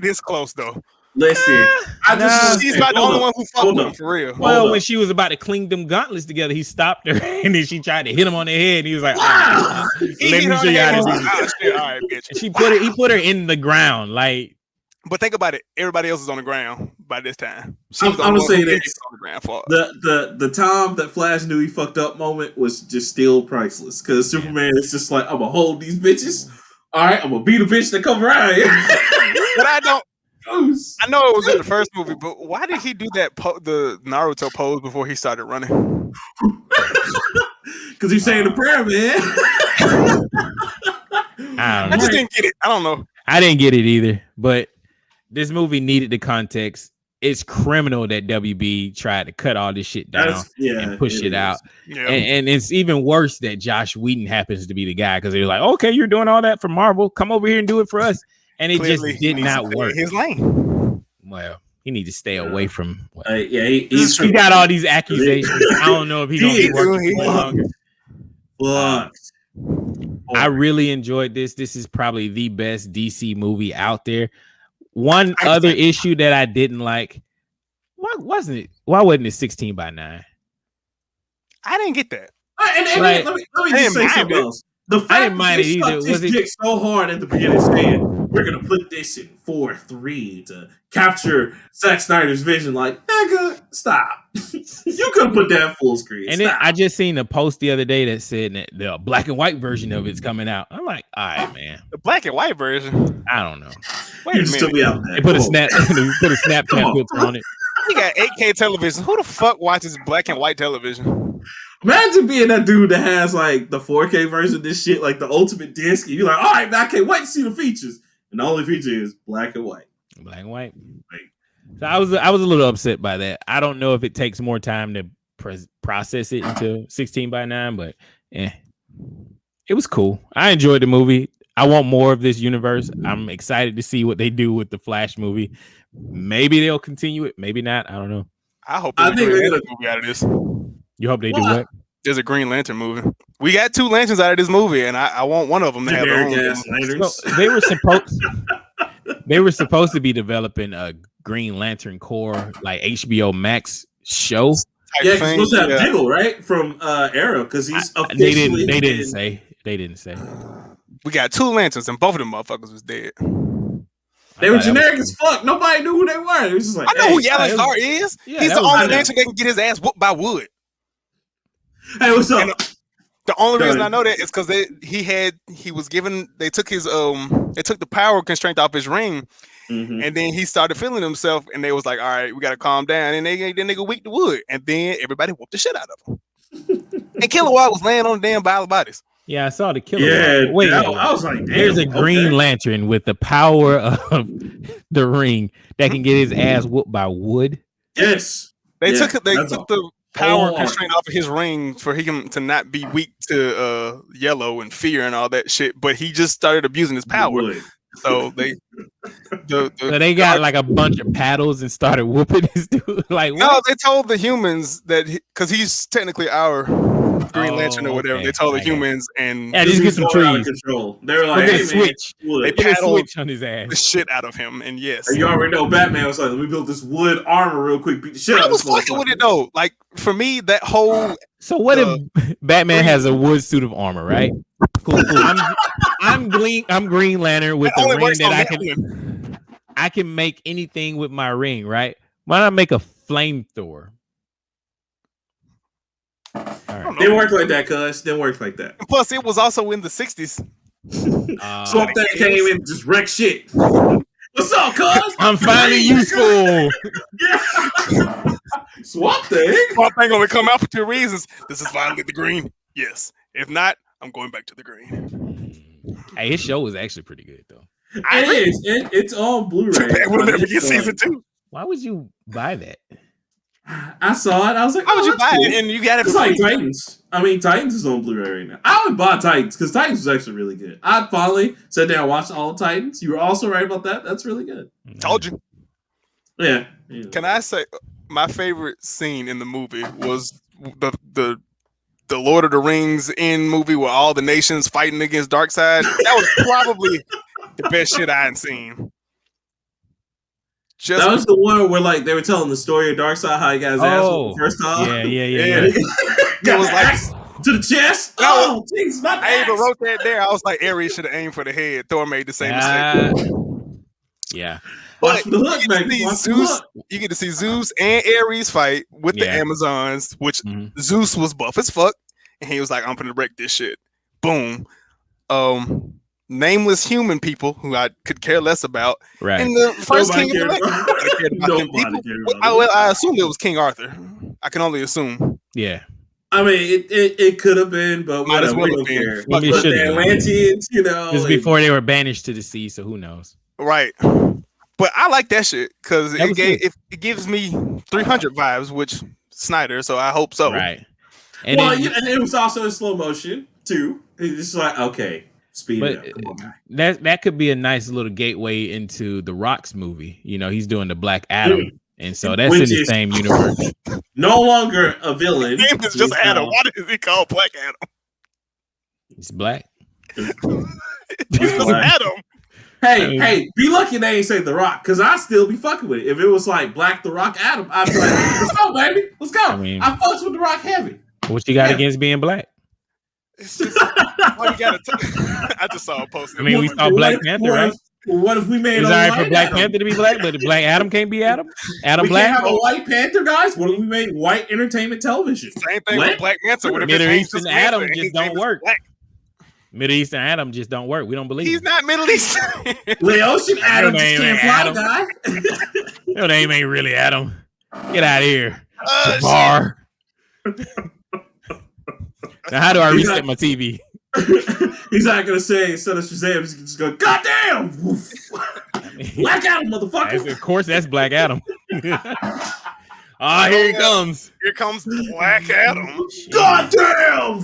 this close though. Listen, she's about the only one who fucked him for real. Well, when she was about to cling them gauntlets together, he stopped her, and then she tried to hit him on the head, and he was like, "Let me show you how to do it." All right, bitch. He put her in the ground, like. But think about it. Everybody else is on the ground by this time. I'm gonna say this: the time that Flash knew he fucked up moment was just still priceless. Because Superman is just like, I'm gonna hold these bitches. All right, I'm gonna beat a bitch that come around here. But I know it was in the first movie, but why did he do that the Naruto pose before he started running? Because he's saying the prayer, man. I just didn't get it. I don't know. I didn't get it either, but this movie needed the context. It's criminal that WB tried to cut all this shit down and push it out. Yeah. And it's even worse that Josh Whedon happens to be the guy, because they're like, okay, you're doing all that for Marvel. Come over here and do it for us. And it Clearly, just did not work. His lane. Well, he need to stay away from. He's he got all these accusations. I don't know if he's gonna be working for longer. I really enjoyed this. This is probably the best DC movie out there. One other issue that I didn't like. Why wasn't it 16:9? I didn't get that. And let me just say something else. The fact that they sucked this dick so hard at the beginning saying, we're going to put this in 4:3 to capture Zack Snyder's vision. Like, nigga, stop. You couldn't put that full screen. And then I just seen a post the other day that said that the black and white version of it's coming out. I'm like, all right, man. The black and white version? I don't know. Wait a minute. Still be out there. They put a Snapchat filter on it. We got 8K television. Who the fuck watches black and white television? Imagine being that dude that has like the 4K version of this shit, like the ultimate disc, and you're like, all right, man, I can't wait to see the features. And the only feature is black and white. Black and white. So I was a little upset by that. I don't know if it takes more time to process it into 16:9, but it was cool. I enjoyed the movie. I want more of this universe. I'm excited to see what they do with the Flash movie. Maybe they'll continue it. Maybe not. I don't know. I hope they're going to movie out of this. You hope they do what? There's a Green Lantern movie. We got 2 lanterns out of this movie, and I want one of them to have their own. So they were supposed to be developing a Green Lantern Corps like HBO Max show. Yeah, he's supposed to have Diggle, right? From Arrow, because he's officially. They didn't say. They didn't say. We got 2 lanterns, and both of them motherfuckers was dead. They were generic as fuck. Nobody knew who they were. It was just like, I know who Yellowstar is. Yeah, he's the only lantern that can get his ass whooped by wood. Hey, what's up? And the only reason I know that is because they took the power constraint off his ring, and then he started feeling himself, and they was like, all right, we gotta calm down, and they nigga weak the wood, and then everybody whooped the shit out of him. And Kilowog was laying on the damn pile of bodies. Yeah, I saw the Kilowog. Yeah, wait, I was like, damn, there's a Green Lantern with the power of the ring that can get his ass whooped by wood. Yes, they took the power constraint off of his ring for him to not be weak to yellow and fear and all that shit, but he just started abusing his power. So they got like a bunch of paddles and started whooping this dude. Like, what? No, they told the humans that because he's technically our Green Lantern or whatever. They told the humans and just get some trees. They were like, hey, switch. They paddled switch on his ass. the shit out of him. And yes, and you already know Batman was like, let me build this wood armor real quick. Beat the shit out of this. I was fucking with it though. Like for me, that whole. So what if Batman has a wood suit of armor, right? Cool. I'm Green Lantern with the ring that I can make anything with my ring, right? Why not make a flamethrower? Right. Didn't work like that, cuz. Didn't work like that. And plus, it was also in the 60s. Swamp Thing came in and just wreck shit. What's up, cuz? I'm finally useful. Swamp Thing? Swamp Thing only come out for 2 reasons. This is finally the green. Yes. If not, I'm going back to the green. Hey, his show was actually pretty good, though. It is. It's on Blu-ray. We'll never get season 2. Why would you buy that? I saw it. I was like, why would you buy it? And you got it. It's like Titans. I mean, Titans is on Blu-ray right now. I would buy Titans because Titans was actually really good. I finally sat down and watched all the Titans. You were also right about that. That's really good. Told you. Yeah. Can I say my favorite scene in the movie was the Lord of the Rings end movie where all the nations fighting against Darkseid? That was probably the best shit I hadn't seen. That was the one where like they were telling the story of Darkseid, how he got his ass the first time. Yeah. Got was like to the chest. Oh, jeez, my I even wrote that there. I was like, Ares should have aimed for the head. Thor made the same mistake. Yeah. But you get to see Zeus and Ares fight with the Amazons, which Zeus was buff as fuck, and he was like, I'm gonna wreck this shit. Boom. Nameless human people who I could care less about. Right. And the first king of the I assumed it was King Arthur. I can only assume. Yeah. I mean, it could have been, but might as well have been. But the Atlanteans, Just before they were banished to the sea, so who knows? Right. But I like that shit because it gives me 300 vibes, which Snyder, so I hope so. Right. And it was also in slow motion too. It's just like, okay, Speed But it up. Come on, guy. that could be a nice little gateway into the Rock's movie. You know, he's doing the Black Adam, and so that's Which in the is same universe. No longer a villain. His name is just Adam. Why is he called Black Adam? He's black. He's just black. Adam. Hey, be lucky they ain't say The Rock, because I'd still be fucking with it. If it was like Black The Rock Adam, I'd be like, let's go, baby. Let's go. I fucks with The Rock heavy. What you got against being black? It's just, all you gotta I just saw a post. I mean, we saw Black Panther, right? What if we made it's a all right white for Black Adam? Panther to be black, but Black Adam can't be Adam? We Black? can't have a White Panther, guys? What if we made white entertainment television? Same thing with Black Panther. What if Middle his Eastern name's Adam Panther and just his don't name is work. Black? Middle Eastern Adam just don't work. We don't believe He's not Middle Eastern. Laotian Adam just can't fly, Adam. guy. Your name ain't really Adam. Get out of here. Bar. Now, how do I reset my TV? He's not gonna say instead of Shazam, he's just go, goddamn! Black Adam, motherfucker! Of course, that's Black Adam. Here he comes. Here comes Black Adam. Goddamn!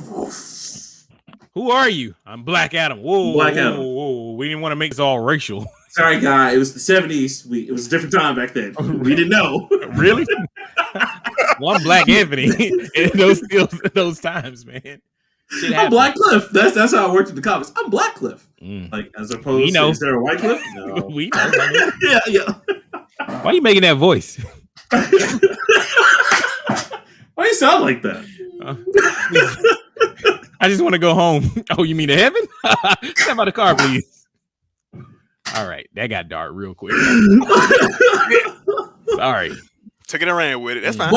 Who are you? I'm Black Adam. Whoa, Black Adam. Whoa. We didn't want to make this all racial. Sorry, guy. It was the 70s. It was a different time back then. We didn't know. Really? Well, I'm Black Anthony in those times, man. I'm Black Cliff. That's how it worked in the comics. I'm Black Cliff. Like, as opposed to, is there a White Cliff? No. We know. Yeah. Why are you making that voice? Why you sound like that? I just want to go home. Oh, you mean to heaven? Step out of the car, please. All right, that got dark real quick. Sorry. Took it around with it. That's fine.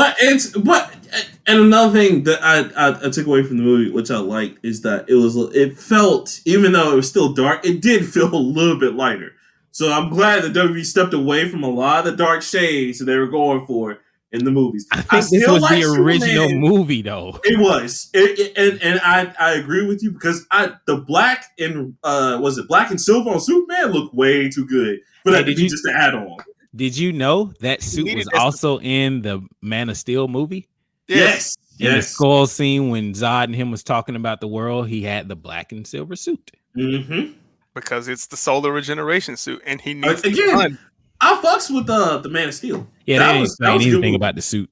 And another thing that I took away from the movie, which I liked, is that it felt, even though it was still dark, it did feel a little bit lighter. So I'm glad that WWE stepped away from a lot of the dark shades that they were going for in the movies. I think this was the original movie, though. It was, and I agree with you, because the black and was it black and silver on Superman looked way too good for that to be just an add-on. Did you know that suit was also in the Man of Steel movie? Yes. In the skull scene when Zod and him was talking about the world, he had the black and silver suit. Mm-hmm. Because it's the solar regeneration suit, and he needs again. I fucks with the Man of Steel. Yeah, they didn't explain anything about the suit.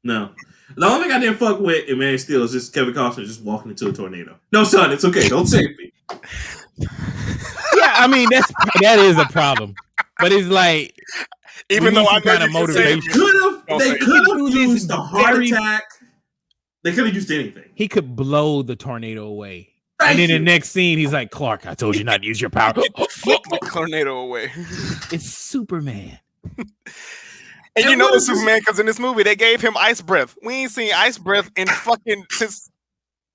No. The only thing I didn't fuck with in Man of Steel is just Kevin Costner just walking into a tornado. No, son, it's okay. Don't save me. Yeah, I mean that is a problem. But it's like, even though I kind of motivation, they could have used the heart attack. They could have used anything. He could blow the tornado away. And then the next scene, he's like, Clark, I told you not to use your power. Flick the tornado away. It's Superman. And you know it's Superman because in this movie, they gave him ice breath. We ain't seen ice breath in fucking since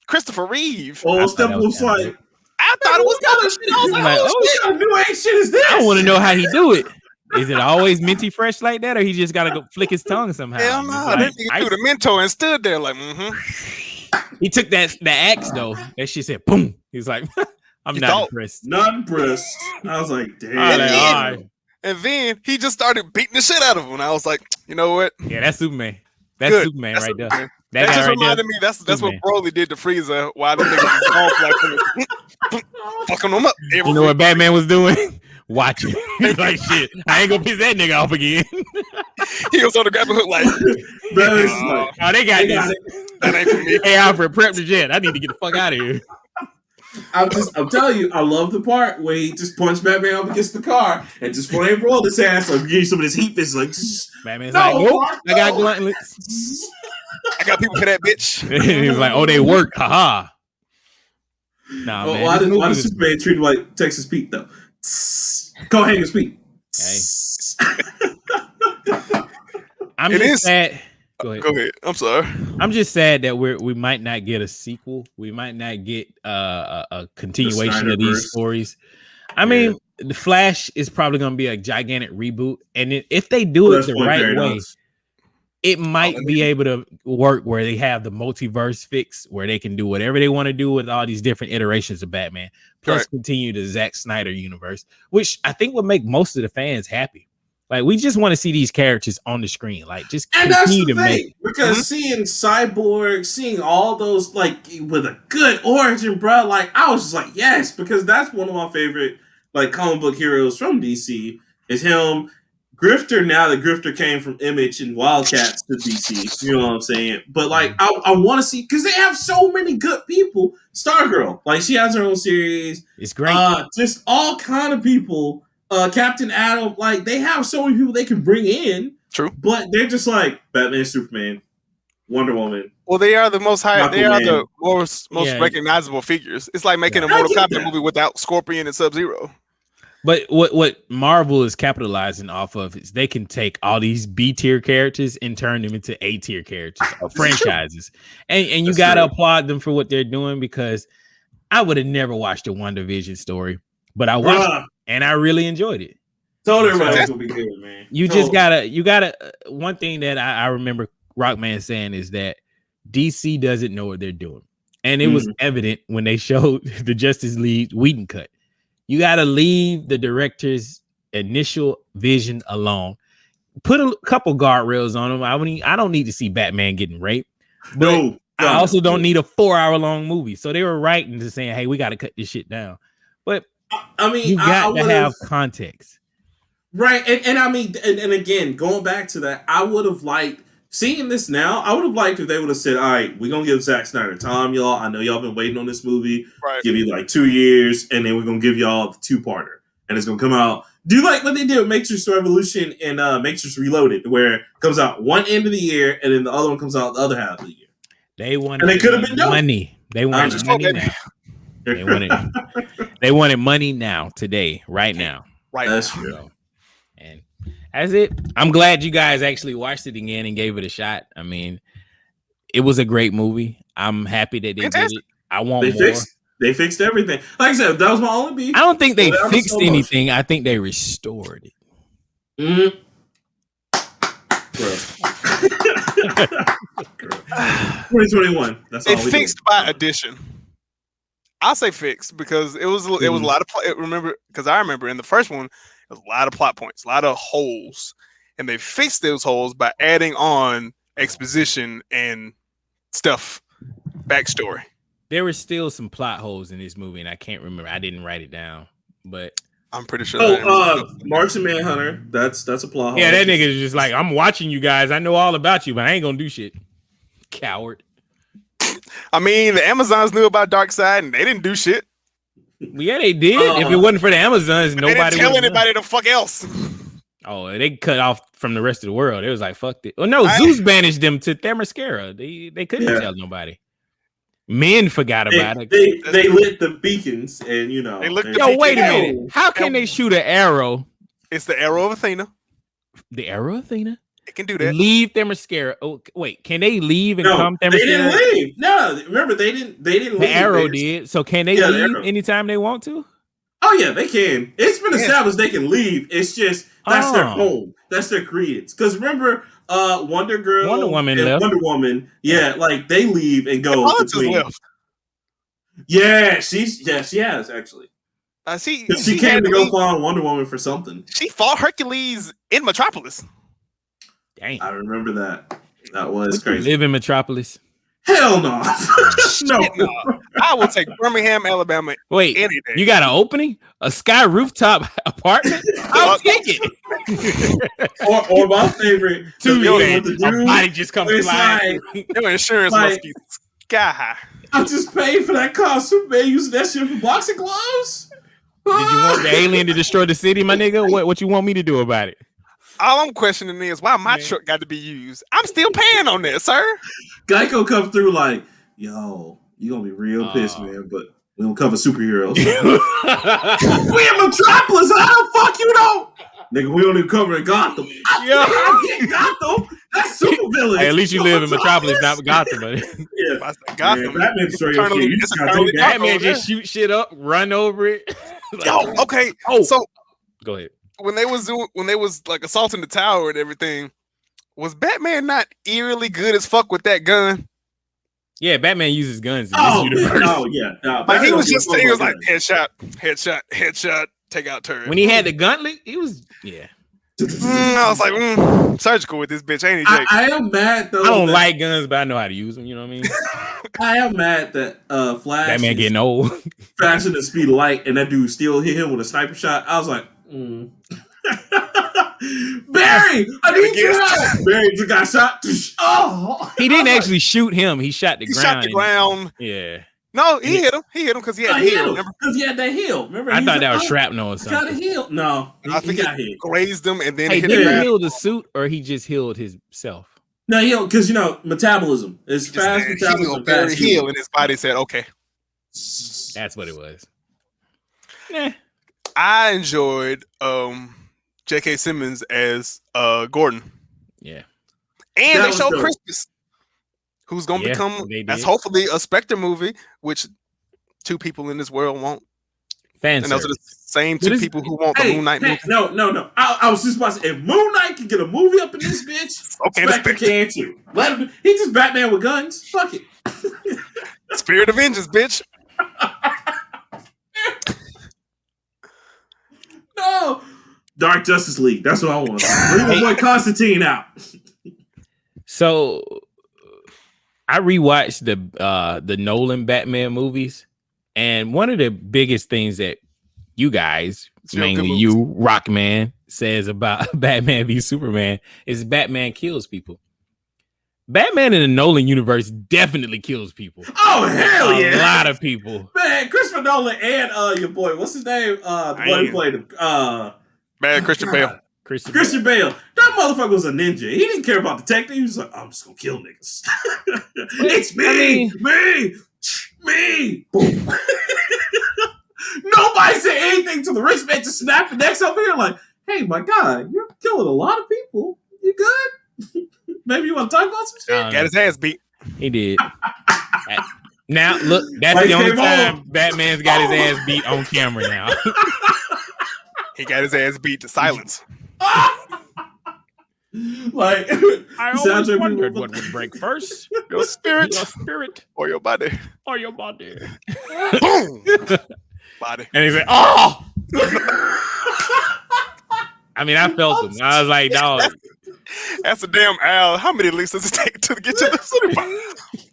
Christopher Reeve. Oh, Steppenwolf's like, I thought it was other shit. I was like, oh, shit, new age shit is this? I want to know how he do it. Is it always minty fresh like that, or he just gotta go flick his tongue somehow? Hell no, that nigga threw the mentor and stood there like, He took the axe though. That shit said boom. He's like, I'm not impressed. Not impressed. I was like, damn. And then he just started beating the shit out of him. And I was like, you know what? Yeah, that's Superman. That's Superman right there. That just reminded me. That's what Broly did to Frieza while the niggas was fucking him up. You know what Batman was doing? Watching. He's like, shit, I ain't gonna piss that nigga off again. He was on the grappling hook like, oh, they got this. That ain't for me. Hey, Alfred, prep the jet. I need to get the fuck out of here. I'm telling you, I love the part where he just punched Batman up against the car and just flame rolled his ass up, give you some of this heat fist like Batman's like, nope, I got gauntlets. I got people for that bitch. He was like, oh, they work, haha. Nah, man. Why does Superman treat him like Texas Pete though? Go hang his feet. Hey. I'm just sad. Go ahead. I'm sorry. I'm just sad that we might not get a sequel. We might not get a continuation of these stories. I mean, The Flash is probably going to be a gigantic reboot, and if they do it the right way, it might be able to work where they have the multiverse fix, where they can do whatever they want to do with all these different iterations of Batman, plus continue the Zack Snyder universe, which I think would make most of the fans happy. Like, we just want to see these characters on the screen. Like, just And that's continue the to make. thing, because seeing Cyborg, seeing all those, like, with a good origin, bro, like, I was just like, yes, because that's one of my favorite, like, comic book heroes from DC, is him. Grifter, now the Grifter came from Image and Wildcats to DC, you know what I'm saying? But, like, I want to see, because they have so many good people. Stargirl, like, she has her own series. It's great. Just all kind of people. Captain Atom, like, they have so many people they can bring in. True. But they're just like Batman, Superman, Wonder Woman. Well, they are the most high. They are the Aquaman. most recognizable figures. It's like making a Mortal Kombat movie without Scorpion and Sub-Zero. But what Marvel is capitalizing off of is they can take all these B tier characters and turn them into A tier characters or franchises, and you gotta applaud them for what they're doing, because I would have never watched a WandaVision story, but I watched it and I really enjoyed it. Told everybody it's gonna be good, man. You gotta. One thing that I remember Rockman saying is that DC doesn't know what they're doing, and it was evident when they showed the Justice League Whedon cut. You got to leave the director's initial vision alone. Put a couple guardrails on them. I don't need to see Batman getting raped. But I also don't need a 4-hour long movie. So they were right into saying, hey, we got to cut this shit down. But I mean, you got to have context. Right. And I mean, and again, going back to that, I would have liked, seeing this now, I would have liked if they would have said, all right, we're going to give Zack Snyder time, y'all. I know y'all been waiting on this movie. Right. Give you like 2 years, and then we're going to give y'all the 2-parter. And it's going to come out. Do like what they did with Matrix Revolution and Matrix Reloaded, where it comes out one end of the year, and then the other one comes out the other half of the year. They wanted and they could have been money. They wanted money now. They wanted money now, today, right now. Right. That's true. And that's it. I'm glad you guys actually watched it again and gave it a shot. I mean, it was a great movie. I'm happy that they did it. I want more. They fixed everything. Like I said, that was my only beef. I don't think they fixed anything. I think they restored it. 2021. That's they all we fixed by addition. I'll say fixed because it was a lot of I remember in the first one, there was a lot of plot points, a lot of holes, and they fixed those holes by adding on exposition and stuff, backstory. There were still some plot holes in this movie, and I can't remember. I didn't write it down, but I'm pretty sure. Martian Manhunter. That's a plot hole. Yeah, that nigga is just like, I'm watching you guys. I know all about you, but I ain't gonna do shit. Coward. I mean, the Amazons knew about Darkseid, and they didn't do shit. Yeah, they did. If it wasn't for the Amazons, nobody they didn't tell anybody the fuck else. Oh, they cut off from the rest of the world. It was like, fuck it. Oh no, Zeus banished them to Themyscira. They couldn't tell nobody. Men forgot about it. They lit the beacons, and you know. Wait a minute. How can they shoot an arrow? It's the arrow of Athena. The arrow of Athena? It can do that. Leave Themyscira. Oh, wait, can they leave and come Themyscira? They didn't leave. No, remember they didn't leave. The arrow did. So can they leave anytime they want to? Oh yeah, they can. It's been established they can leave. It's just that's their home. That's their credence. Because remember, Wonder Woman, and Wonder Woman, like they leave and go between. Left. Yeah, she has actually. She came to go find Wonder Woman for something. She fought Hercules in Metropolis. Dang. I remember that. That was crazy. Live in Metropolis? Hell no. No. I will take Birmingham, Alabama. Wait, any day. You got an opening? A sky rooftop apartment? I'll take it. or my favorite. Tuesday, a body just comes flying. Your insurance must be sky high. I just paid for that costume, man. Using that shit for boxing gloves. Did you want the alien to destroy the city, my nigga? What you want me to do about it? All I'm questioning is why my truck got to be used. I'm still paying on this, sir. Geico come through like, yo, you gonna be real pissed, man. But we don't cover superheroes. We in Metropolis. How the fuck you don't? Nigga, we only cover Gotham. I get Gotham. That's super villain. Hey, at least you live in Metropolis, not Gotham. But yeah, Gotham. Batman Batman just shoot shit up, run over it. Yo, okay. So go ahead. When they was like assaulting the tower and everything, was Batman not eerily good as fuck with that gun? Yeah, Batman uses guns in this universe. Oh yeah, like he was like headshot, take out turret. When he had the gauntlet, he was I was like, surgical with this bitch, ain't he, Jake? I am mad though. I don't like guns, but I know how to use them. You know what I mean? I am mad that Flash That man getting old. faster than the speed of light, and that dude still hit him with a sniper shot. I was like, Barry, I need your help. Barry just got shot. Oh, He didn't actually shoot him. He shot the He ground. shot the ground. Yeah. No, he hit him. He hit him because he had heal. Because he had that heal. Remember? I thought that was shrapnel or something. Got a heal. No, I think got he hit. grazed him and then Hey, hit did the he ground. heal the suit or he just healed himself? No, heal because metabolism. It's fast metabolism. Very Fast heal, and his body said, "Okay." That's what it was. I enjoyed J.K. Simmons as Gordon. Yeah. And That they was showed dope. Christmas, who's going to become, they that's did. hopefully a Spectre movie, which two people in this world won't. Fan And those are the service. same two people who want the Moon Knight movie. No. I was just about to say, if Moon Knight can get a movie up in this bitch, Okay, Spectre can too. Let him. He's just Batman with guns. Fuck it. Spirit of Vengeance, bitch. No. Dark Justice League. That's what I want. Bring my boy Constantine out. So I rewatched the Nolan Batman movies, and one of the biggest things that you guys, mainly you, Rockman, says about Batman v Superman is Batman kills people. Batman in the Nolan universe definitely kills people. Oh hell yeah! A lot of people. Man, Christopher Nolan and your boy, what's his name? The boy who played him. Bad Christian Bale. Christian Bale. That motherfucker was a ninja. He didn't care about detective. He was like, I'm just gonna kill niggas. It's me, me. Boom. Nobody said anything to the rich man to snap the necks up here. Like, hey, my God, you're killing a lot of people. You good? Maybe you want to talk about some shit? Got his ass beat. He did. Now, look, that's the only time Batman's got his ass beat on camera now. He got his ass beat to silence. Like, I always wondered what would break first. Your spirit. Or your body. Boom! Body. And he's like, oh! I mean, I felt him. I was like, dog. That's a damn Al. How many leaps does it take to get to the city box?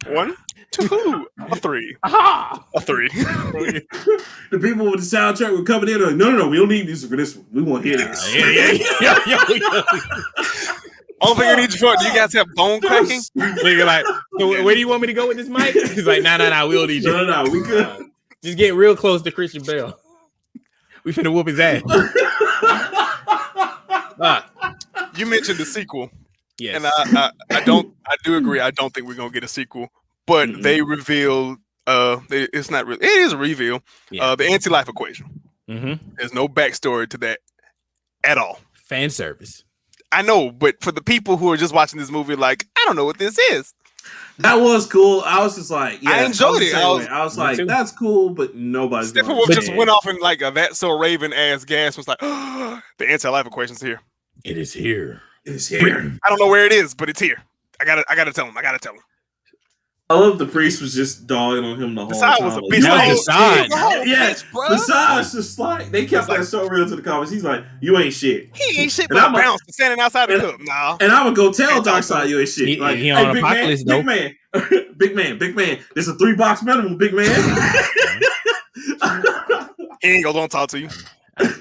1, 2, a 3. Aha! A 3. The people with the soundtrack were coming in like, no, we don't need music for this one. We want to hear this. Only thing I need you for, do you guys have bone cracking? You're like, so where do you want me to go with this mic? He's like, nah, we don't need you. No, we good. Just get real close to Christian Bale. We finna whoop his ass. You mentioned the sequel. Yes. And I do agree. I don't think we're gonna get a sequel. But they revealed it's not really, it is a reveal. Yeah. The anti-life equation. Mm-hmm. There's no backstory to that at all. Fan service. I know, but for the people who are just watching this movie, like, I don't know what this is. That was cool. I was just like, yeah, I enjoyed it. I was like, that's cool, but nobody's Steppenwolf just went off in like a That's So Raven ass gas. Was like, oh, the anti-life equation's here. It is here. It's here. I don't know where it is, but it's here. I gotta tell him. I love the priest was just dogging on him the whole Assad time. was a Like, bitch. That was Assad. Yes, bro. Assad's just like, they kept that so real to the comments. He's like, you ain't shit. He ain't shit And but a I'm bounce standing outside the cup. Nah. And I'm gonna go tell Darkseid you ain't shit. He Like, on big Apocalypse, man, though. big man. There's a $3 minimum, big man. He ain't gonna talk to you.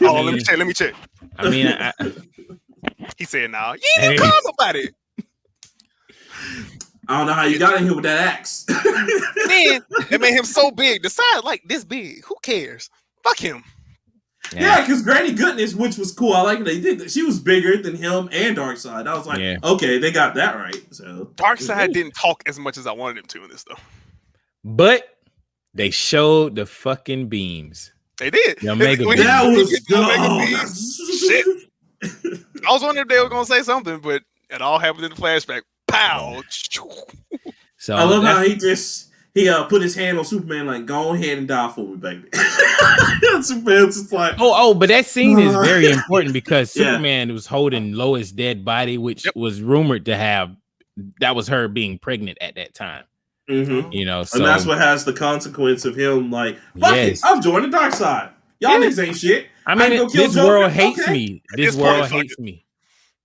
Oh, let me check. I mean, He said, "Nah, you ain't even call nobody." I don't know how you got in here with that axe. Then it made him so big. The size like this big. Who cares? Fuck him. Yeah, because Granny Goodness, which was cool. I like it. They did that. She was bigger than him and Darkseid. I was like, okay, they got that right. So Darkseid didn't talk as much as I wanted him to in this though. But they showed the fucking beams. They did. The Omega beams. that was Shit. I was wondering if they were gonna say something, but it all happened in the flashback. Pow. So I love how he put his hand on Superman like, go ahead and die for me, baby. Superman's just like, but that scene is very important because Superman was holding Lois' dead body, which was rumored to have, that was her being pregnant at that time. Mm-hmm. You know, so and that's what has the consequence of him like, fuck it, I'm joining the dark side. Y'all niggas ain't shit. I mean, this world hates me. This world hates me.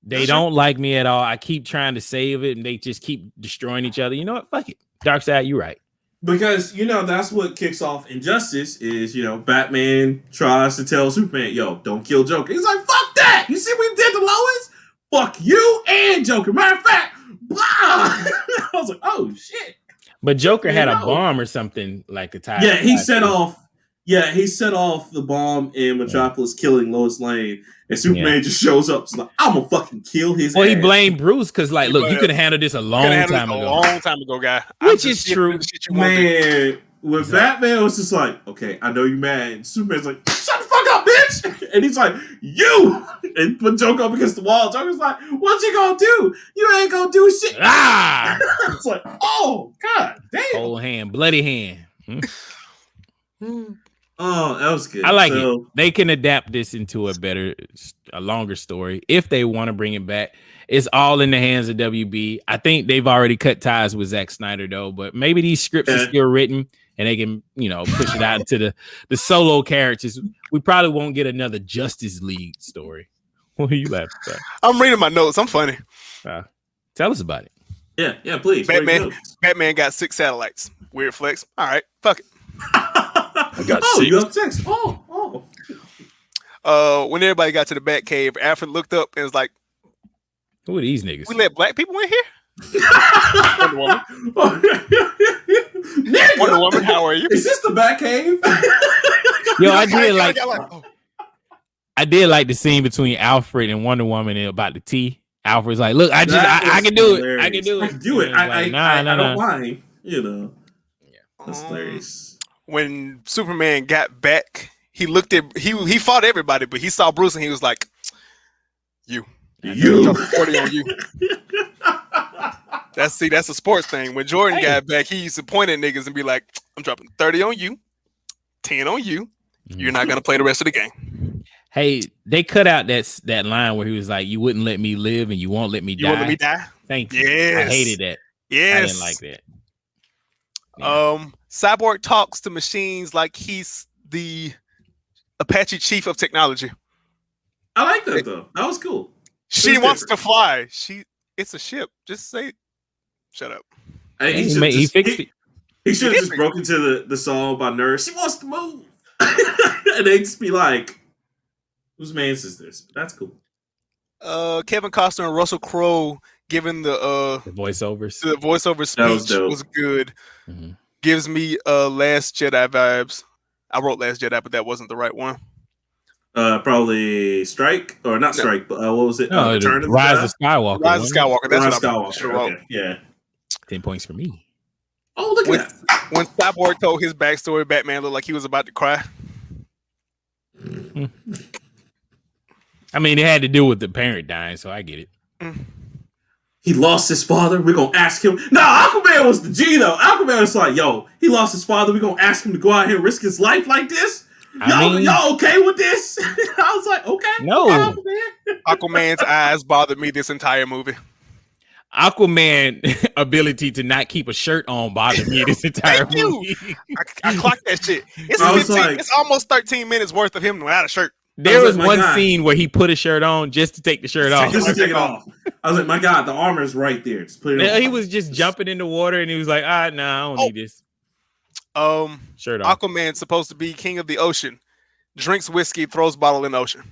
They don't like me at all. I keep trying to save it, and they just keep destroying each other. You know what? Fuck it. Darkseid, you're right. Because, that's what kicks off Injustice is, Batman tries to tell Superman, yo, don't kill Joker. He's like, fuck that! You see what we did to Lois? Fuck you and Joker. Matter of fact, blah! I was like, oh, shit. But Joker had a bomb or something like a tie. Yeah, he set off the bomb in Metropolis, killing Lois Lane. And Superman just shows up. It's like, I'm gonna fucking kill his ass. He blamed Bruce because, like, look, you could have handled this a long time ago, guy. Which is true. Man, when Batman was just like, okay, I know you mad. And Superman's like, shut the fuck up, bitch! And he's like, you! And put Joker up against the wall. Joker's like, what you gonna do? You ain't gonna do shit. It's like, oh, god damn. Whole hand, bloody hand. Oh, that was good. I like it. They can adapt this into a longer story if they want to bring it back. It's all in the hands of WB. I think they've already cut ties with Zack Snyder though, but maybe these scripts are still written and they can, push it out into the solo characters. We probably won't get another Justice League story. What are you laughing at? I'm reading my notes. I'm funny. Tell us about it. Yeah, please. Batman got 6 satellites. Weird flex. All right, fuck it. I got 6. You have 6. Oh. When everybody got to the Batcave, Alfred looked up and was like, "Who are these niggas? We let black people in here?" Wonder Woman. Wonder Woman, how are you? Is this the Batcave? Yo, I did like the scene between Alfred and Wonder Woman about the tea. Alfred's like, "Look, I can do it. I can do it. I can do it. I don't mind. That's Mm. hilarious. When Superman got back, he looked at he fought everybody, but he saw Bruce and he was like, "You, you, 40 on you." That's a sports thing. When Jordan got back, he used to point at niggas and be like, "I'm dropping 30 on you, 10 on you. You're not gonna play the rest of the game." Hey, they cut out that line where he was like, "You wouldn't let me live and you won't let me die." You won't let me die. Thank you. Yes. I hated that. Yes. I didn't like that. Yeah. Cyborg talks to machines like he's the Apache chief of technology. I like that though. That was cool. She wants to fly. It's a ship. Just say, shut up. He fixed it. He should have just broken to the song by Nurse. She wants to move. And they just be like, whose man's is this? That's cool. Kevin Costner and Russell Crowe giving the voiceovers. The voiceover speech was good. Mm-hmm. Gives me Last Jedi vibes. I wrote Last Jedi, but that wasn't the right one. Probably Strike or not Strike, but what was it? Rise of Skywalker. Rise of Skywalker. That's Rise of Skywalker. Okay. Yeah. 10 points for me. Oh, look at that. When Cyborg told his backstory, Batman looked like he was about to cry. I mean, it had to do with the parent dying, so I get it. He lost his father. We're gonna ask him. No, Aquaman was the G though. Aquaman was like, "Yo, he lost his father. We're gonna ask him to go out here and risk his life like this." Y'all okay with this? I was like, "Okay." No. Aquaman's eyes bothered me this entire movie. Aquaman ability to not keep a shirt on bothered me this entire movie. I clocked that shit. It's almost 13 minutes worth of him without a shirt. There was one scene where he put a shirt on just to take the shirt off. Just to take it off. I was like, my God, the armor's right there. Just put it on. He was just jumping in the water and he was like, I don't need this. Shirt off. Aquaman's supposed to be king of the ocean. Drinks whiskey, throws bottle in the ocean.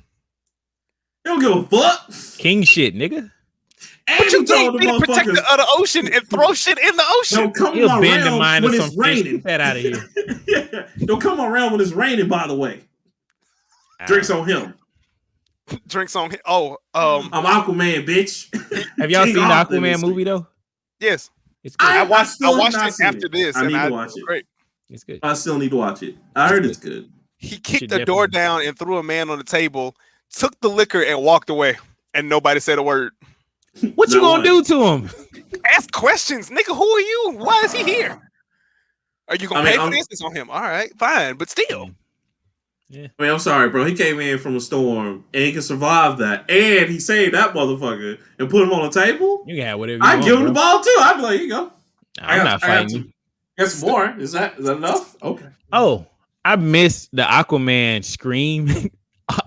You don't give a fuck. King shit, nigga. What you think? Be the protector of the ocean and throw shit in the ocean. Don't come around when it's raining. Get out of here. Yeah. Don't come around when it's raining, by the way. Drinks on him. Drinks on him. I'm Aquaman, bitch. Have y'all seen the Aquaman movie though? Yes. It's good. I watched it after this. I need to watch it. Great. It's good. I still need to watch it. I heard it's good. He kicked the door down and threw a man on the table, took the liquor and walked away, and nobody said a word. What you gonna do to him? Ask questions, nigga. Who are you? Why is he here? Are you gonna pay for this? It's on him. All right, fine, but still. Yeah. I mean, I'm sorry, bro. He came in from a storm and he can survive that, and he saved that motherfucker and put him on the table. You can have whatever. I'd give him the ball too. I'd be like, here you go. I'm not fighting. Got some more. Is that enough? Okay. Oh, I missed the Aquaman scream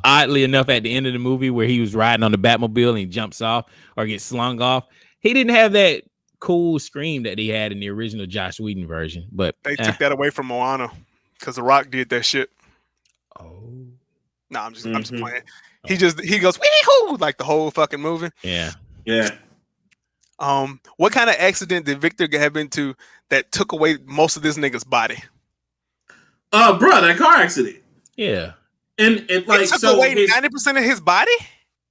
oddly enough, at the end of the movie where he was riding on the Batmobile and he jumps off or gets slung off, he didn't have that cool scream that he had in the original Joss Whedon version. But They took that away from Moana because The Rock did that shit. oh, No, I'm just playing. He goes wee-hoo like the whole fucking movie. yeah. What kind of accident did Victor have into that took away most of this nigga's body? Bro, that car accident. Yeah. And it like it took so away 90% of his body?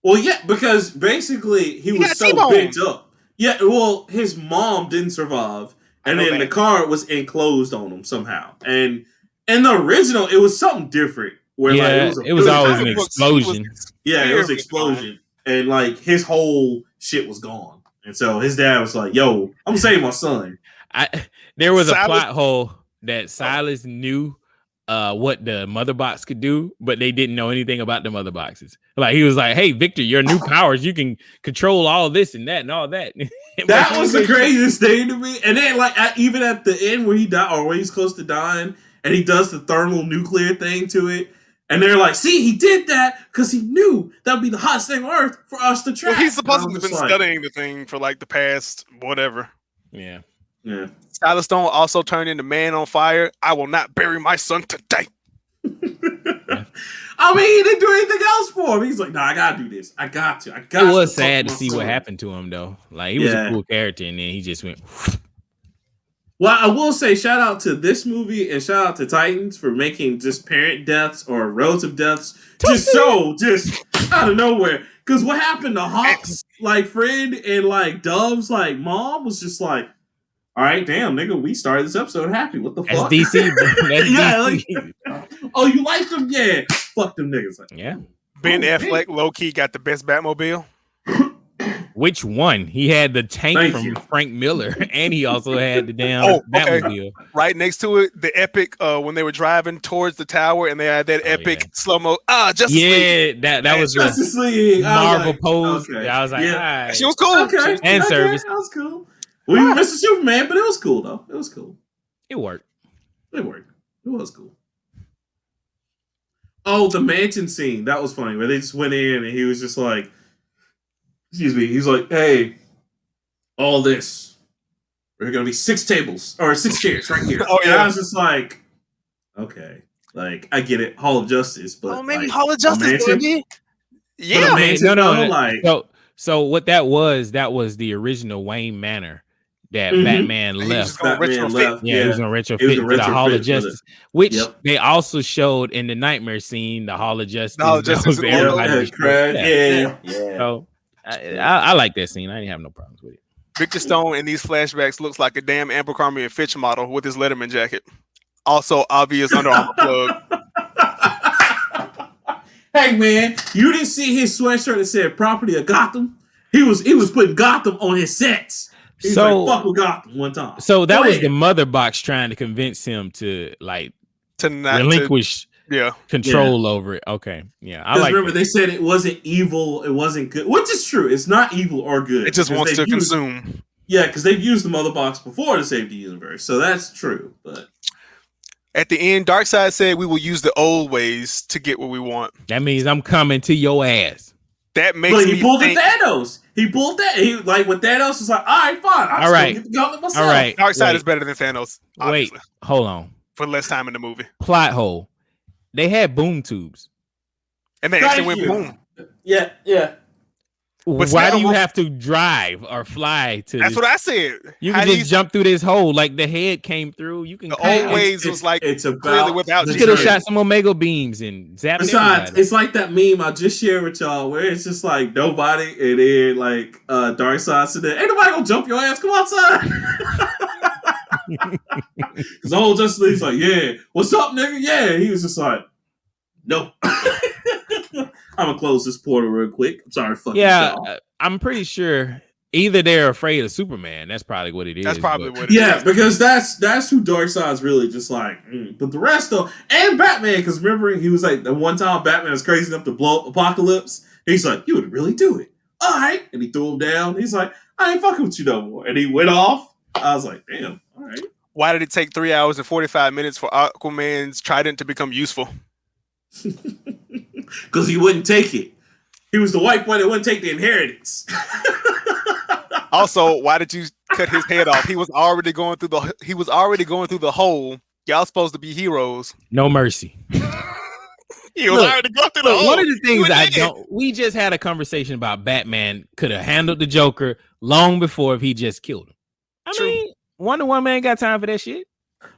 Well, yeah, because basically he was so bent up. Yeah, well, his mom didn't survive, and then the car was enclosed on him somehow. And in the original, it was something different. Where it was always an explosion. It was an explosion, and like his whole shit was gone. And so his dad was like, "Yo, I'm gonna save my son." There was a plot hole that Silas knew what the mother box could do, but they didn't know anything about the mother boxes. Like he was like, "Hey, Victor, your new powers, you can control all this and that and all that." That was the craziest thing to me. And then, like, even at the end where he died, or when he's close to dying, and he does the thermonuclear thing to it, and they're like, "See, he did that because he knew that would be the hottest thing on Earth for us to track." Well, he's supposed to have been studying the thing for like the past whatever. Yeah. Silas Stone also turned into Man on Fire. I will not bury my son today. I mean, he didn't do anything else for him. He's like, "No, I gotta do this. I got to. It was sad to see what happened to him, though. Like he was a cool character, and then he just went. Well, I will say shout out to this movie and shout out to Titans for making just parent deaths or relative deaths just out of nowhere. Because what happened to Hawk's like friend and like Dove's like mom was just like, all right, damn, nigga, we started this episode happy. What the fuck? That's DC. That's DC. Like, oh, you like them? Yeah. Fuck them niggas. Like, yeah. Ben Affleck, low key, got the best Batmobile. Which one? He had the tank from Frank Miller, and he also had the damn Batmobile. Right next to it, the epic when they were driving towards the tower, and they had that epic slow mo. Justice League. that was Justice League. Marvel pose. Okay. I was like, yeah. She was cool. Okay. And service. That was cool. We missed Superman, but it was cool though. It was cool. It worked. It was cool. Oh, the mansion scene. That was funny. Where they just went in and he was just like, excuse me. He's like, hey, all this. There are going to be 6 tables or 6 chairs right here. And I was just like, okay. Like, I get it. Hall of Justice. But maybe like, Hall of Justice, baby. Yeah. So what that was the original Wayne Manor that Batman left. He was he was going to retrofit to the Hall of Justice, which they also showed in the Nightmare scene, the Hall of Justice. So I like that scene. I didn't have no problems with it. Victor Stone in these flashbacks looks like a damn Abercrombie and Fitch model with his Letterman jacket. Also obvious Under Armour plug. Hey man, you didn't see his sweatshirt that said "Property of Gotham"? He was putting Gotham on his sets. He's like, fuck with Gotham one time. So that was the mother box trying to convince him to like not relinquish control over it. Okay. Yeah. I like remember they said it wasn't evil, it wasn't good. Which is true. It's not evil or good. It just wants to consume. Yeah, because they've used the mother box before to save the universe. So that's true. But at the end, Darkseid said we will use the old ways to get what we want. That means I'm coming to your ass. That makes he pulled the Thanos. He pulled that. He like when Thanos was like, all right, fine. I'll get the gauntlet myself. All right. Darkseid is better than Thanos. Obviously. Wait, hold on. For less time in the movie. Plot hole. They had boom tubes. And they actually went boom. Yeah. But why do you have to drive or fly to That's what I said. You can just jump through this hole. Like the head came through. You can always was like it's about without you could have shot some Omega beams and zapped. Besides, it's like that meme I just shared with y'all where it's just like nobody and then like Darkseid said, ain't nobody gonna jump your ass, come outside. Because the whole Justice League's like, yeah, what's up, nigga? Yeah. He was just like, no. I'm gonna close this portal real quick. I'm sorry, fuck y'all. I'm pretty sure either they're afraid of Superman. That's probably what it is. That's probably what it is. Yeah, because that's who Darkseid's really just like. But the rest though, and Batman, because remember he was like the one time Batman was crazy enough to blow up Apocalypse. He's like, you would really do it, all right? And he threw him down. He's like, I ain't fucking with you no more. And he went off. I was like, damn, all right. Why did it take 3 hours and 45 minutes for Aquaman's trident to become useful? Because he wouldn't take it. He was the white boy that wouldn't take the inheritance. Also, why did you cut his head off? He was already going through the hole. Y'all supposed to be heroes. No mercy. He was already going through the hole. One of the things we just had a conversation about Batman could have handled the Joker long before if he just killed him. I mean, Wonder Woman ain't got time for that shit.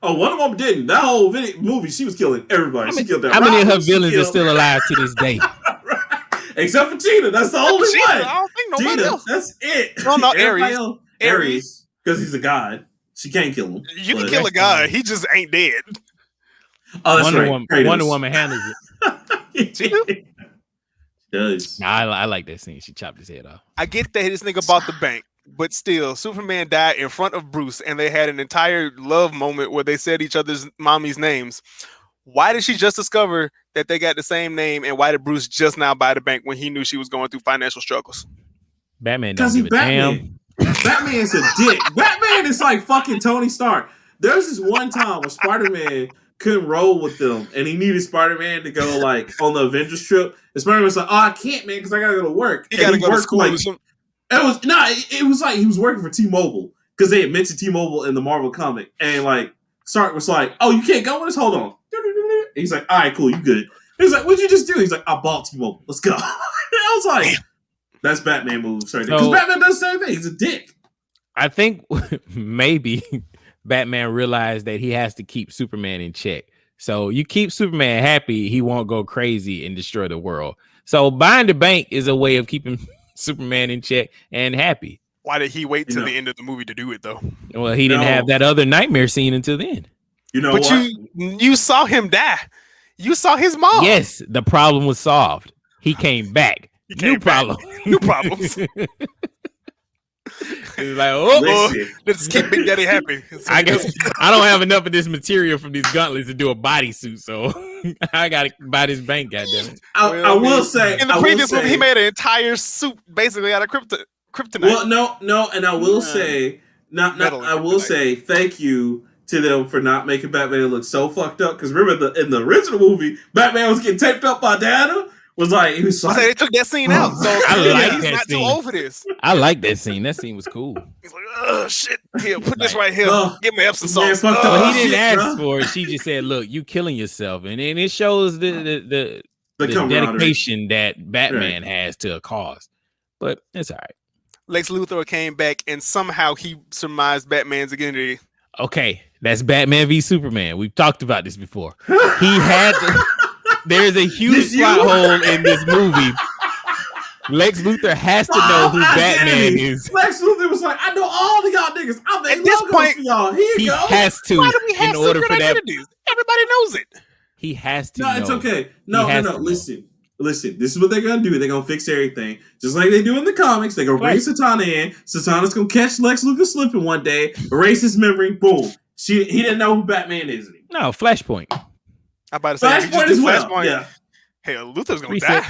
Oh, Wonder Woman didn't. That whole movie, she was killing everybody. She killed that. How many of her villains are still alive to this day? Except for Cheetah. That's the only one. I don't think nobody else. That's it. No, Ares. Ares. Because he's a god. She can't kill him. You can kill a god. He just ain't dead. Oh, that's right. Wonder Woman handles it. She does. Nah, I like that scene. She chopped his head off. I get that this nigga bought the bank, but still, Superman died in front of Bruce, and they had an entire love moment where they said each other's mommy's names. Why did she just discover that they got the same name, and why did Bruce just now buy the bank when he knew she was going through financial struggles? Batman don't give a damn. Batman's a dick. Batman is like fucking Tony Stark. There's this one time where Spider-Man couldn't roll with them, and he needed Spider-Man to go like on the Avengers trip. And Spider-Man's like, "Oh, I can't, man, because I gotta go to work." He gotta go to school. Like, it was like he was working for T-Mobile because they had mentioned T-Mobile in the Marvel comic, and like Stark was like, "Oh, you can't go with us? Hold on." He's like, "All right, cool, you good." He's like, "What'd you just do?" He's like, "I bought T-Mobile. Let's go." I was like, "That's Batman moves right there." Because Batman does the same thing. He's a dick. I think maybe Batman realized that he has to keep Superman in check. So you keep Superman happy, he won't go crazy and destroy the world. So buying the bank is a way of keeping Superman in check and happy. Why did he wait till the end of the movie to do it, though? Well, he didn't have that other nightmare scene until then. You know but what? you saw him die. You saw his mom. Yes, the problem was solved. He came back. New problems. He's like, let's keep Big Daddy happy. I guess I don't have enough of this material from these gauntlets to do a bodysuit, so I gotta buy this bank. Goddamn it! I will say in the previous movie, he made an entire suit basically out of kryptonite. Well, no, and I will say, I will say, thank you to them for not making Batman look so fucked up. Because remember, in the original movie, Batman was getting taped up by Diana. He was like, they took that scene out. So I like he's that not scene. too old for this. I like that scene. That scene was cool. He's like, oh shit, here, put this right here. Give me Epsom man, salts. But he didn't ask for it. She just said, "Look, you killing yourself," and it shows the dedication that Batman has to a cause. But it's all right. Lex Luthor came back, and somehow he surmised Batman's identity. Okay, that's Batman v Superman. We've talked about this before. He had. There's a huge plot hole in this movie. Lex Luthor has to know who Batman is. Lex Luthor was like, "I know all the y'all niggas. I'll make At this point, for y'all. Here you go." He has to. Why do we have in order for that, everybody knows it. He has to. No, it's okay. No. Listen. This is what they're gonna do. They're gonna fix everything, just like they do in the comics. They're gonna bring Satana in. Satana's gonna catch Lex Luthor slipping one day, erase his memory. Boom. He didn't know who Batman is anymore. No, Flashpoint. I'm about to say Flashpoint as well. Flashpoint. Yeah. Hell, Luthor's gonna die.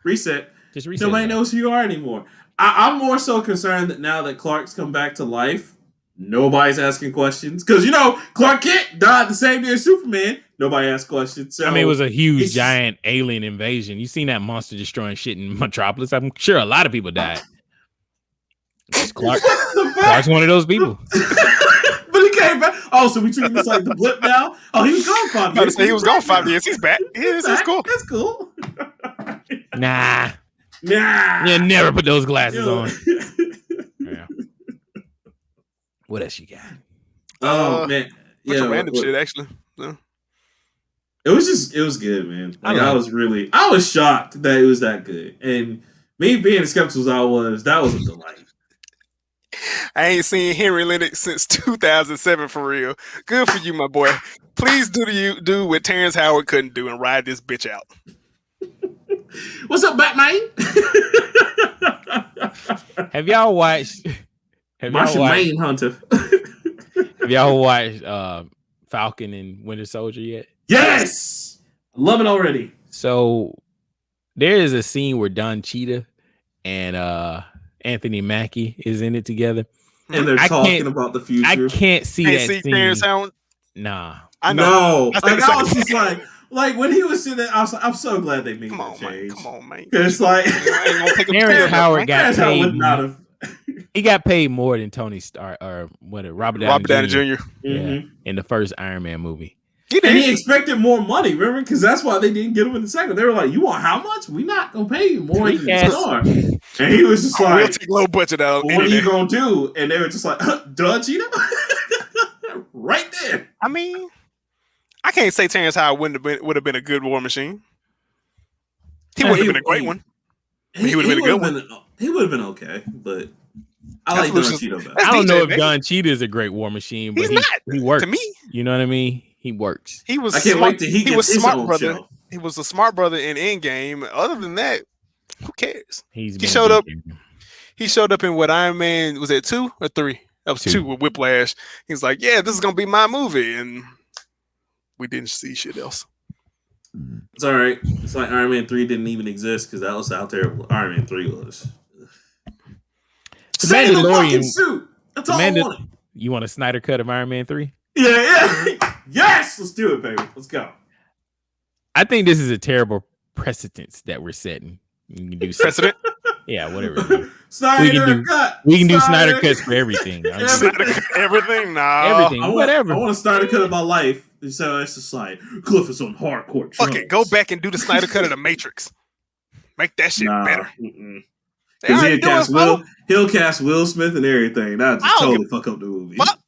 Reset. Just reset. Nobody knows who you are anymore. I'm more so concerned that now that Clark's come back to life, nobody's asking questions. Because, Clark Kent died the same day as Superman. Nobody asked questions. So I mean, it was a huge, giant alien invasion. You seen that monster destroying shit in Metropolis? I'm sure a lot of people died. Clark's one of those people. But he came back. Oh, so we treat this like the blip now? Oh, he was gone 5 years. He was gone 5 years. He's back. That's cool. That's cool. Nah. You never put those glasses on. Yeah. What else you got? Oh, man. Yeah, random shit, actually. No. It was good, man. I was shocked that it was that good. And me being as skeptical as I was, that was a delight. I ain't seen Henry Lennox since 2007 for real. Good for you, my boy. Please do what Terrence Howard couldn't do and ride this bitch out. What's up, Batman? Have y'all watched Martian Manhunter? Have y'all watched Falcon and Winter Soldier yet? Yes! I love it already. So there is a scene where Don Cheadle and Anthony Mackie is in it together. And they're talking about the future. I can't see that scene. Terrence Howard? Nah. I know. I was just like, like when he was sitting there, I was like, I'm so glad they made that change. Come on, man. Because like Terrence Howard got paid. would not have. He got paid more than Tony Stark or Robert Downey Jr. Yeah, in the first Iron Man movie. And he expected more money, remember? Because that's why they didn't get him in the second. They were like, "You want how much? We're not gonna pay you more than the star." And he was just like, "We'll take low budget out." What are you gonna do? And they were just like, "Duh, Cheetah." Right there. I mean, I can't say Terrence Howard would have been a good War Machine. He would have been a great one. He would have been a good one. He would have been okay, but I like Don Cheeto better. I don't know if Don Cheetah is a great War Machine, but he works. To me, you know what I mean? He works. He was. I can't wait till he was smart brother. Show. He was a smart brother in Endgame. Other than that, who cares? He showed up. He showed up in what Iron Man was it 2 or 3? That was 2 with Whiplash. He's like, yeah, this is gonna be my movie, and we didn't see shit else. It's all right. It's like Iron Man 3 didn't even exist because that was how terrible Iron Man 3 was. Say the fucking suit. That's all I want. You want a Snyder cut of Iron Man 3? Yeah. Yes! Let's do it, baby. Let's go. I think this is a terrible precedence that we're setting. You can do precedent? Yeah, whatever. Snyder cut. We can do Snyder cuts for everything. Everything? No. Everything. Whatever. I want a Snyder cut of my life. So it's just like, Cliff is on hardcore drugs. Fuck it. Go back and do the Snyder cut of the Matrix. Make that shit better. Because he'll cast Will Smith and everything. That just totally fuck up the movie. Fuck.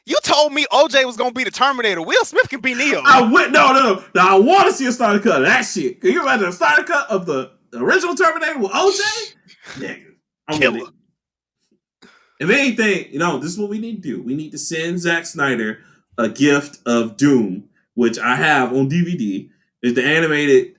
You told me OJ was gonna be the Terminator. Will Smith can be Neo. No. Now I want to see a Snyder cut of that shit. Can you imagine a Snyder cut of the original Terminator with OJ? Nigga, I'm killer. If anything, this is what we need to do. We need to send Zack Snyder a gift of Doom, which I have on DVD. It's the animated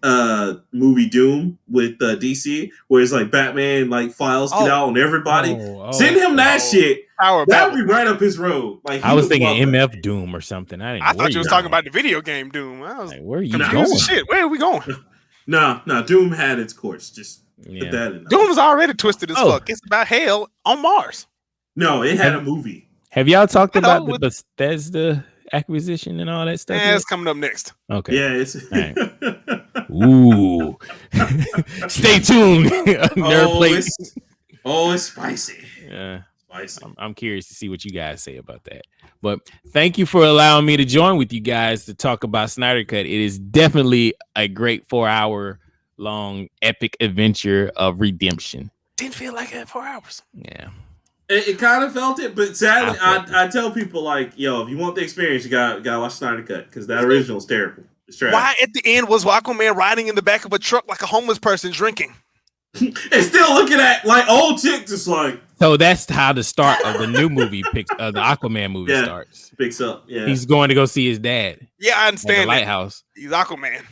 movie Doom with DC, where it's like Batman like files get out on everybody. Send him that shit. That would be right up his road. Like I was thinking MF Doom or something. I thought you was talking about the video game Doom. I was like, where are you going? Shit, where are we going? No, Doom had its course. Just put that in. Doom was already twisted as fuck. It's about hell on Mars. No, it had a movie. Have y'all talked about the Bethesda acquisition and all that stuff? Yeah, it's coming up next. Okay. Yeah, it's right. Ooh. Stay tuned. It's spicy. Yeah. Spicy. I'm curious to see what you guys say about that. But thank you for allowing me to join with you guys to talk about Snyder Cut. It is definitely a great 4-hour long epic adventure of redemption. Didn't feel like it had 4 hours. Yeah. It kind of felt it, but sadly, I tell people like, yo, if you want the experience, you gotta watch Snyder Cut because that original is terrible. It's trash. Why at the end was Aquaman riding in the back of a truck like a homeless person drinking? And still looking at like old chick, just like. So that's how the start of the new movie the Aquaman movie starts. Picks up. Yeah, he's going to go see his dad. Yeah, I understand. The lighthouse. He's Aquaman.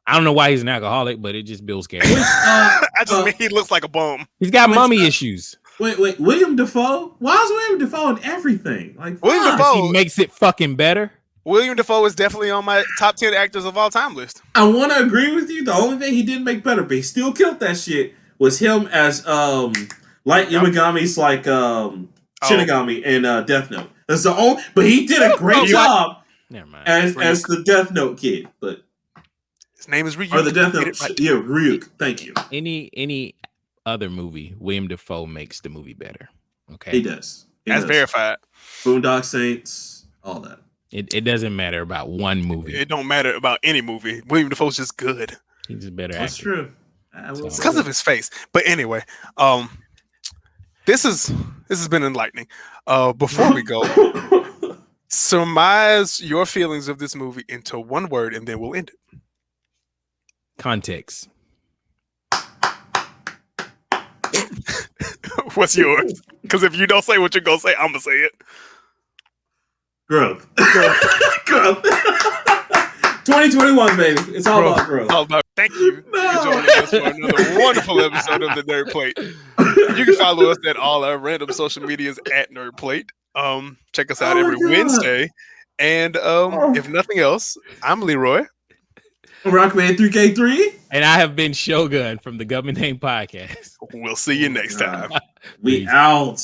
I don't know why he's an alcoholic, but it just builds character. I just mean he looks like a bum. He's got mummy issues. Wait, William Dafoe? Why is William Dafoe in everything? Like William Dafoe, he makes it fucking better. William Dafoe is definitely on my top 10 actors of all time list. I want to agree with you. The only thing he didn't make better, but he still killed that shit, was him as Light Yamagami's like Shinigami in Death Note. That's the only, but he did a great job as the Death Note kid. But his name is Ryuk. Or the Death Note, Ryuk. Thank you. Any other movie, William Dafoe makes the movie better. Okay, he does. That's verified. Boondock Saints, all that. It doesn't matter about one movie. It don't matter about any movie. William Dafoe's just good. He's just better. That's true. It's because of his face. But anyway, this has been enlightening. Before we go, surmise your feelings of this movie into one word, and then we'll end it. Context. What's yours? Because if you don't say what you're gonna say, I'm gonna say it. Growth. Growth. 2021, baby. It's all about growth. Thank you for joining us for another wonderful episode of the Nerd Plate. You can follow us at all our random social medias at Nerd Plate. Check us out every Wednesday. And if nothing else, I'm Leroy. Rockman 3K3. And I have been Shogun from the Gubmint Podcast. We'll see you next time. We out.